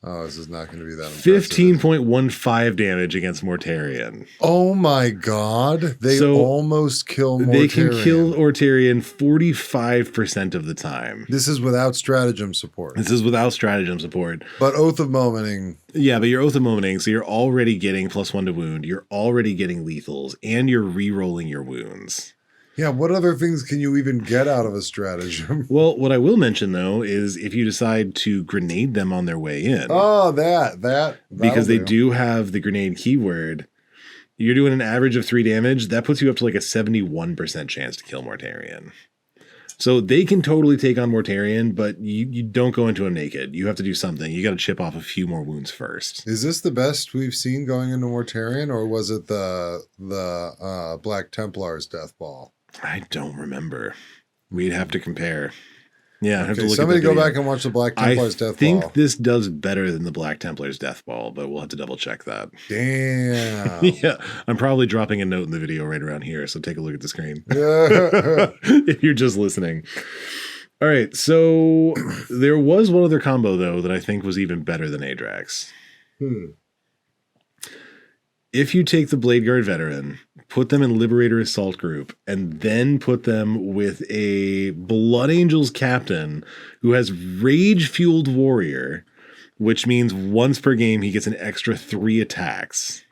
Oh, this is not going to be that impressive. 15.15 damage against Mortarion. Oh my God. They almost kill Mortarion. They can kill Mortarion 45% of the time. This is without stratagem support. This is without stratagem support. But Oath of Momenting. Yeah, but you're Oath of Momenting, so you're already getting +1 to wound. You're already getting lethals, and you're re-rolling your wounds. Yeah, what other things can you even get out of a stratagem? Well, what I will mention, though, is if you decide to grenade them on their way in. Oh, that. Because they do have the grenade keyword. You're doing an average of 3 damage. That puts you up to like a 71% chance to kill Mortarion. So they can totally take on Mortarion, but you don't go into him naked. You have to do something. You got to chip off a few more wounds first. Is this the best we've seen going into Mortarion, or was it the Black Templar's Death Ball? I don't remember. We'd have to compare. Yeah, okay, somebody go back and watch the Black Templar's Death Ball. I think this does better than the Black Templar's Death Ball, but we'll have to double check that. Damn. Yeah, I'm probably dropping a note in the video right around here, so take a look at the screen. If you're just listening. All right, so there was one other combo, though, that I think was even better than Adrax. If you take the BLADEGUARD veteran, put them in Liberator Assault Group, and then put them with a Blood Angels captain who has Rage-Fueled Warrior, which means once per game he gets an extra 3 attacks.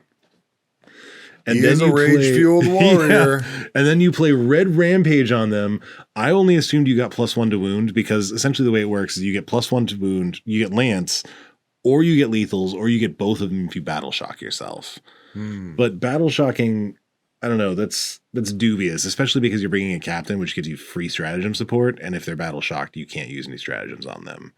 And he is a Rage-Fueled Warrior. Yeah, and then you play Red Rampage on them. I only assumed you got +1 to wound because essentially the way it works is you get +1 to wound, you get Lance, or you get lethals, or you get both of them if you battle shock yourself. But battle shocking, I don't know, that's dubious, especially because you're bringing a captain, which gives you free stratagem support, and if they're battle shocked, you can't use any stratagems on them.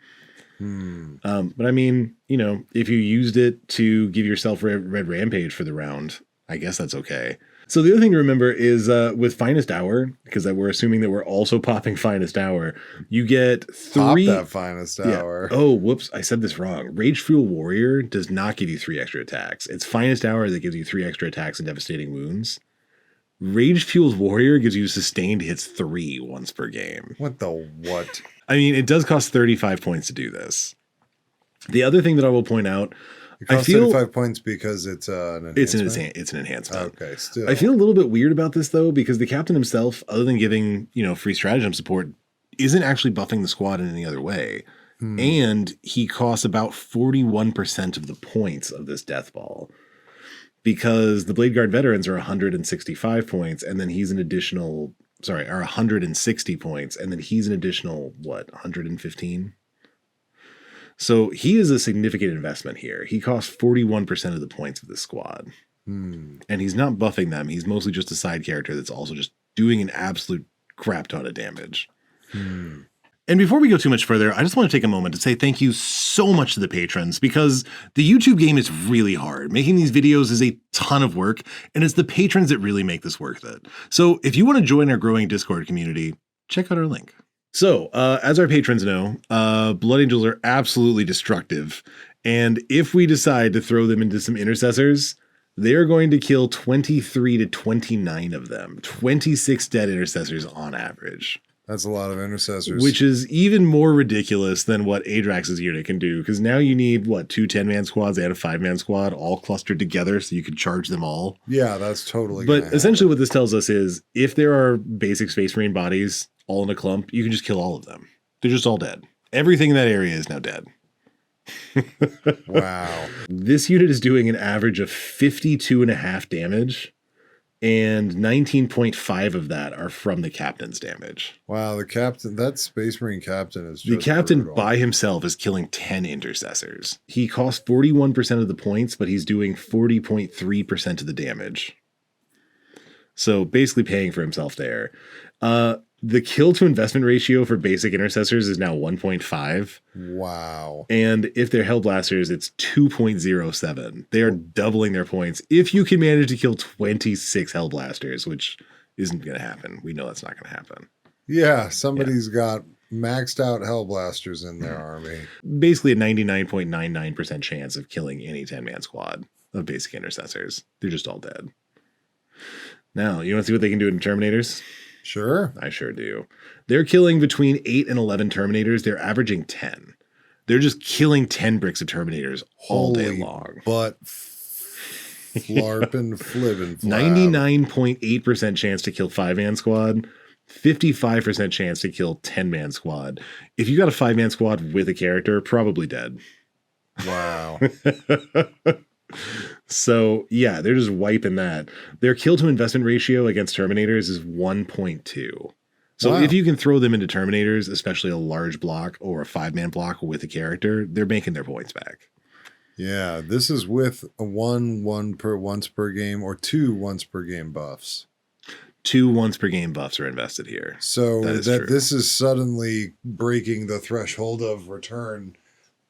But I mean, you know, if you used it to give yourself Red Rampage for the round, I guess that's okay. So the other thing to remember is with Finest Hour, because we're assuming that we're also popping Finest Hour, you get 3... Pop that Finest Hour. Oh, whoops, I said this wrong. Rage Fuel Warrior does not give you 3 extra attacks. It's Finest Hour that gives you 3 extra attacks and devastating wounds. Rage Fueled Warrior gives you sustained hits 3 once per game. What the what? I mean, it does cost 35 points to do this. The other thing that I will point out, it costs 35 points because it's an enhancement? It's an enhancement. Okay, still. I feel a little bit weird about this, though, because the captain himself, other than giving, you know, free stratagem support, isn't actually buffing the squad in any other way. And he costs about 41% of the points of this death ball. Because the BLADEGUARD veterans are 165 points, and then he's an additional, are 160 points, and then he's an additional, 115? So he is a significant investment here. He costs 41% of the points of this squad. And he's not buffing them. He's mostly just a side character that's also just doing an absolute crap ton of damage. And before we go too much further, I just want to take a moment to say thank you so much to the patrons, because the YouTube game is really hard. Making these videos is a ton of work, and it's the patrons that really make this worth it. So if you want to join our growing Discord community, check out our link. So, as our patrons know, Blood Angels are absolutely destructive, and if we decide to throw them into some intercessors, they are going to kill 23 to 29 of them, 26 dead intercessors on average. That's a lot of intercessors. Which is even more ridiculous than what Adrax's unit can do, because now you need, what, 2 10-man squads and a 5-man squad all clustered together so you can charge them all. Yeah, that's totally But essentially what this tells us is, if there are basic Space Marine bodies all in a clump, you can just kill all of them. They're just all dead. Everything in that area is now dead. Wow. This unit is doing an average of 52.5 damage, and 19.5 of that are from the captain's damage. Wow, the captain, that Space Marine captain is just the captain brutal. by himself is killing 10 intercessors. He costs 41% of the points, but he's doing 40.3% of the damage. So basically paying for himself there. The kill to investment ratio for basic intercessors is now 1.5. Wow. And if they're Hellblasters, it's 2.07. They are doubling their points if you can manage to kill 26 Hellblasters, which isn't going to happen. We know that's not going to happen. Yeah, somebody's got maxed out Hellblasters in their army. Basically a 99.99% chance of killing any 10-man squad of basic intercessors. They're just all dead. Now, you want to see what they can do in Terminators? Sure. I sure do. They're killing between 8 and 11 Terminators. They're averaging 10. They're just killing 10 bricks of Terminators all day long. But flarpin' flibbin' flab. 99.8% chance to kill 5-man squad. 55% chance to kill 10-man squad. If you got a 5-man squad with a character, probably dead. Wow. So, yeah, they're just wiping that. Their kill to investment ratio against Terminators is 1.2. So Wow. if you can throw them into Terminators, especially a large block or a 5-man block with a character, they're making their points back. Yeah, this is with a once per game or 2 once per game buffs. 2 once per game buffs are invested here. So That is that true. this is suddenly breaking the threshold of return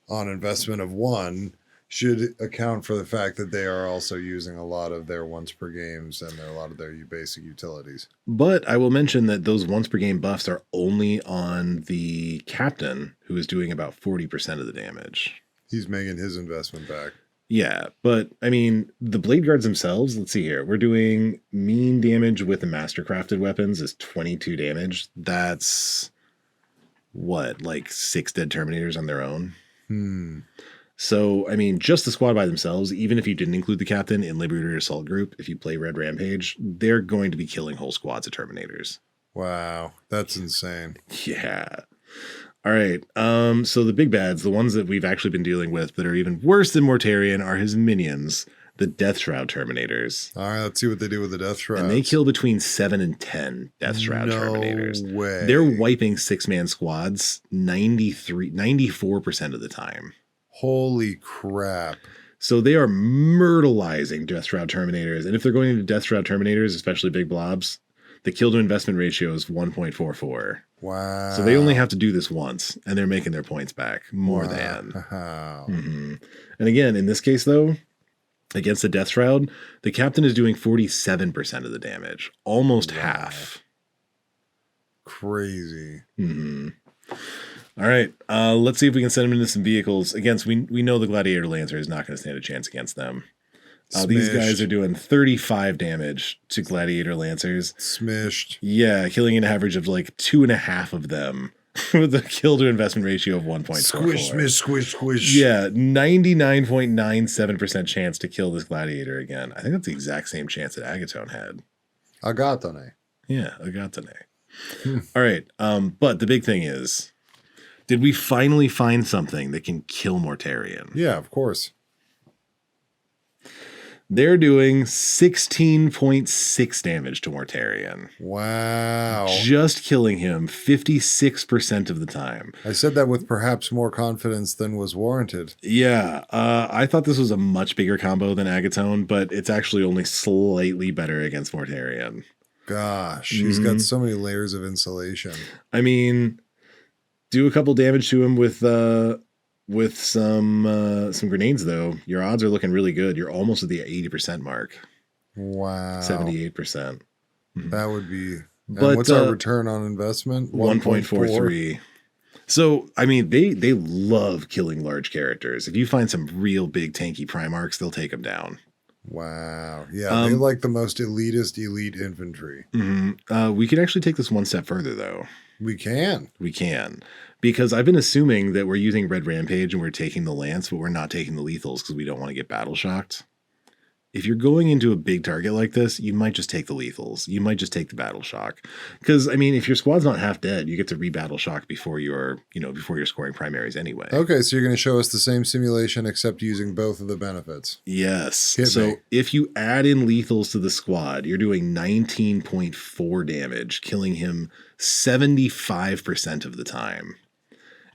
on investment of 1 should account for the fact that they are also using a lot of their once per games and a lot of their basic utilities. But I will mention that those once per game buffs are only on the captain, who is doing about 40% of the damage. He's making his investment back. Yeah, but I mean, the blade guards themselves, let's see here. We're doing mean damage with the mastercrafted weapons is 22 damage. That's what, like 6 dead Terminators on their own? So, I mean, just the squad by themselves, even if you didn't include the captain in Liberator Assault Group, if you play Red Rampage, they're going to be killing whole squads of Terminators. Wow, that's insane. Yeah. All right. So the big bads, the ones that we've actually been dealing with that are even worse than Mortarion, are his minions, the Death Shroud Terminators. All right, let's see what they do with the Death Shroud. And they kill between 7 and 10 Death Shroud Terminators. No way. They're wiping 6-man squads 94% of the time. Holy crap. So they are myrtleizing Death Shroud Terminators. And if they're going into Death Shroud Terminators, especially big blobs, the kill to investment ratio is 1.44. Wow. So they only have to do this once, and they're making their points back more than. Wow. And again, in this case, though, against the Death Shroud, the captain is doing 47% of the damage, almost half. Crazy. All right, let's see if we can send them into some vehicles. Again, so we know the Gladiator Lancer is not going to stand a chance against them. These guys are doing 35 damage to Gladiator Lancers. Smished. Yeah, killing an average of like 2.5 of them with a kill to investment ratio of 1.44. Squish, smish, squish, squish. Yeah, 99.97% chance to kill this Gladiator again. I think that's the exact same chance that Agatone had. Agatone. Yeah, Agatone. All right, but the big thing is, did we finally find something that can kill Mortarion? Yeah, of course. They're doing 16.6 damage to Mortarion. Wow. Just killing him 56% of the time. I said that with perhaps more confidence than was warranted. Yeah, I thought this was a much bigger combo than Agatone, but it's actually only slightly better against Mortarion. gosh, he's got so many layers of insulation. I mean, do a couple damage to him with some grenades though. Your odds are looking really good. You're almost at the 80% mark. Wow. 78%. That would be. But what's our return on investment? 1.43. So, I mean, they love killing large characters. If you find some real big tanky Primarchs, they'll take them down. Wow. Yeah, they like the most elitist elite infantry. We can actually take this one step further, though. We can. We can. Because I've been assuming that we're using Red Rampage and we're taking the Lance, but we're not taking the Lethals because we don't want to get battle shocked. If you're going into a big target like this, you might just take the Lethals. You might just take the battle shock. Because, I mean, if your squad's not half dead, you get to re-battle shock before you're scoring primaries anyway. Okay, so you're going to show us the same simulation except using both of the benefits. Yes. Hit so me. if you add in Lethals to the squad, you're doing 19.4 damage, killing him 75% of the time.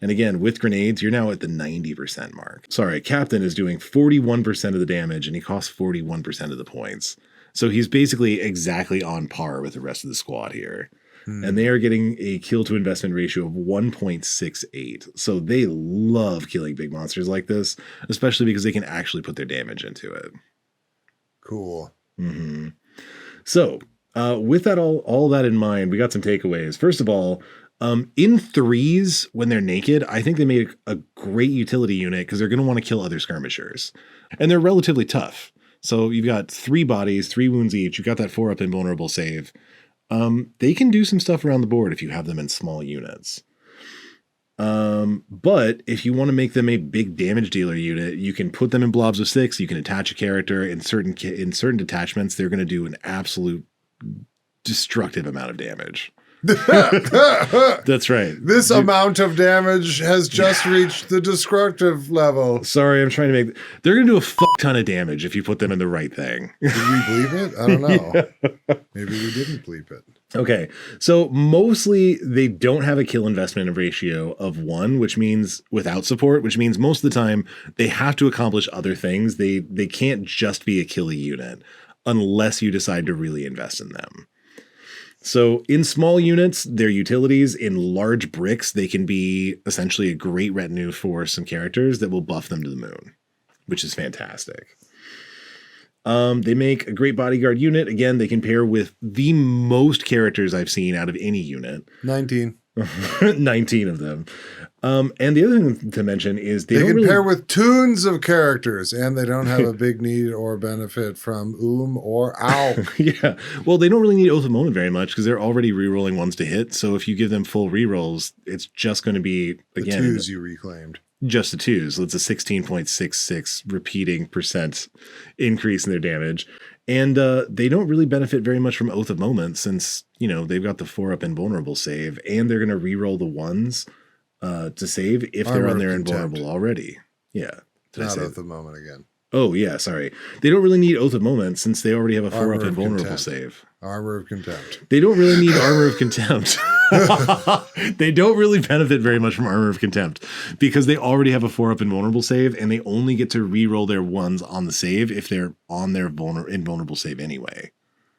And again, with grenades, you're now at the 90% mark. Sorry, Captain is doing 41% of the damage, and he costs 41% of the points. So he's basically exactly on par with the rest of the squad here. And they are getting a kill to investment ratio of 1.68. So they love killing big monsters like this, especially because they can actually put their damage into it. Cool. So with that all that in mind, we got some takeaways. First of all, in threes, when they're naked, I think they made a great utility unit because they're going to want to kill other skirmishers. And they're relatively tough. So you've got 3 bodies, 3 wounds each. You've got that 4-up invulnerable save. They can do some stuff around the board if you have them in small units. But if you want to make them a big damage dealer unit, you can put them in blobs of 6. You can attach a character in certain detachments. They're going to do an absolute destructive amount of damage. That's right. This amount of damage has just reached the destructive level. Sorry, I'm trying to make... They're going to do a fuck ton of damage if you put them in the right thing. Did we bleep it? I don't know. Maybe we didn't bleep it. Okay, so mostly they don't have a kill investment ratio of 1, which means without support, which means most of the time they have to accomplish other things. They can't just be a killy unit unless you decide to really invest in them. So in small units, they're utilities. In large bricks, they can be essentially a great retinue for some characters that will buff them to the moon, which is fantastic. They make a great bodyguard unit. Again, they can pair with the most characters I've seen out of any unit. 19. 19 of them. And the other thing to mention is they can pair with tunes of characters, and they don't have a big need or benefit from or ow. Yeah. Well, they don't really need Oath of Moment very much because they're already rerolling ones to hit. So if you give them full rerolls, it's just going to be, again, the 2s you reclaimed. Just the 2s. So it's a 16.66 repeating % increase in their damage. And they don't really benefit very much from Oath of Moment since, they've got the 4-up invulnerable save, and they're going to reroll the 1s to save if they're on their invulnerable already. Yeah. Not Oath of Moment again. Oh, yeah, sorry. They don't really need Oath of Moment since they already have a 4-up invulnerable save. Armor of Contempt. They don't really need Armor of Contempt. They don't really benefit very much from Armor of Contempt because they already have a 4-up invulnerable save, and they only get to re-roll their 1s on the save if they're on their invulnerable save anyway.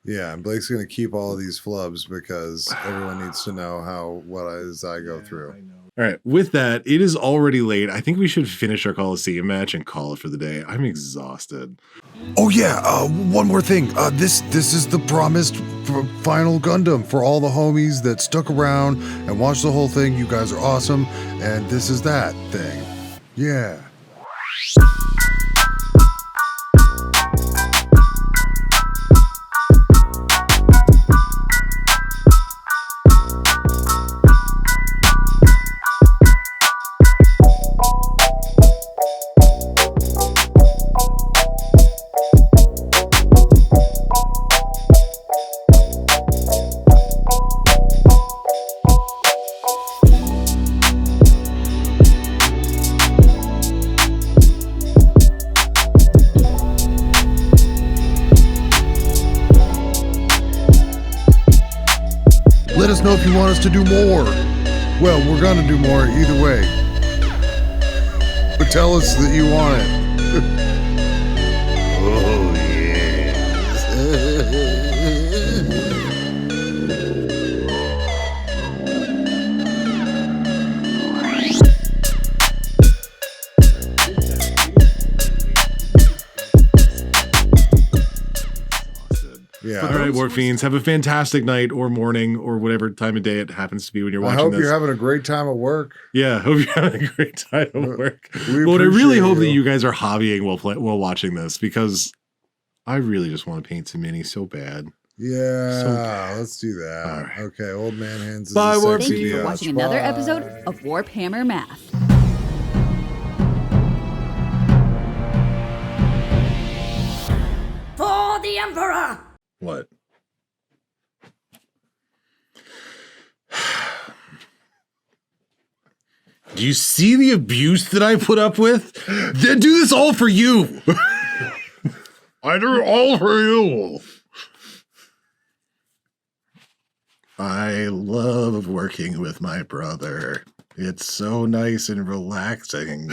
Yeah, and Blake's going to keep all of these flubs because everyone needs to know what I go through. All right, with that, it is already late. I think we should finish our Coliseum match and call it for the day. I'm exhausted. Oh yeah, one more thing. This is the promised final Gundam for all the homies that stuck around and watched the whole thing. You guys are awesome, and this is that thing. Yeah. Let us know if you want us to do more. Well, we're going to do more either way. But tell us that you want it. Oh, yeah. Yeah. All right, Warp Fiends, have a fantastic night or morning or whatever time of day it happens to be when you're I watching hope this. you're having a great time at work. Yeah, hope you're having a great time at work. We But I really appreciate hope that you. you guys are hobbying while watching this, because I really just want to paint some minis so bad. Yeah, let's do that. All right. Okay, old man hands. Bye, Warp Thank you for Biatch. watching another episode of WarpHammer Math. For the Emperor! What? Do you see the abuse that I put up with? They do this all for you. I do it all for you. I love working with my brother. It's so nice and relaxing.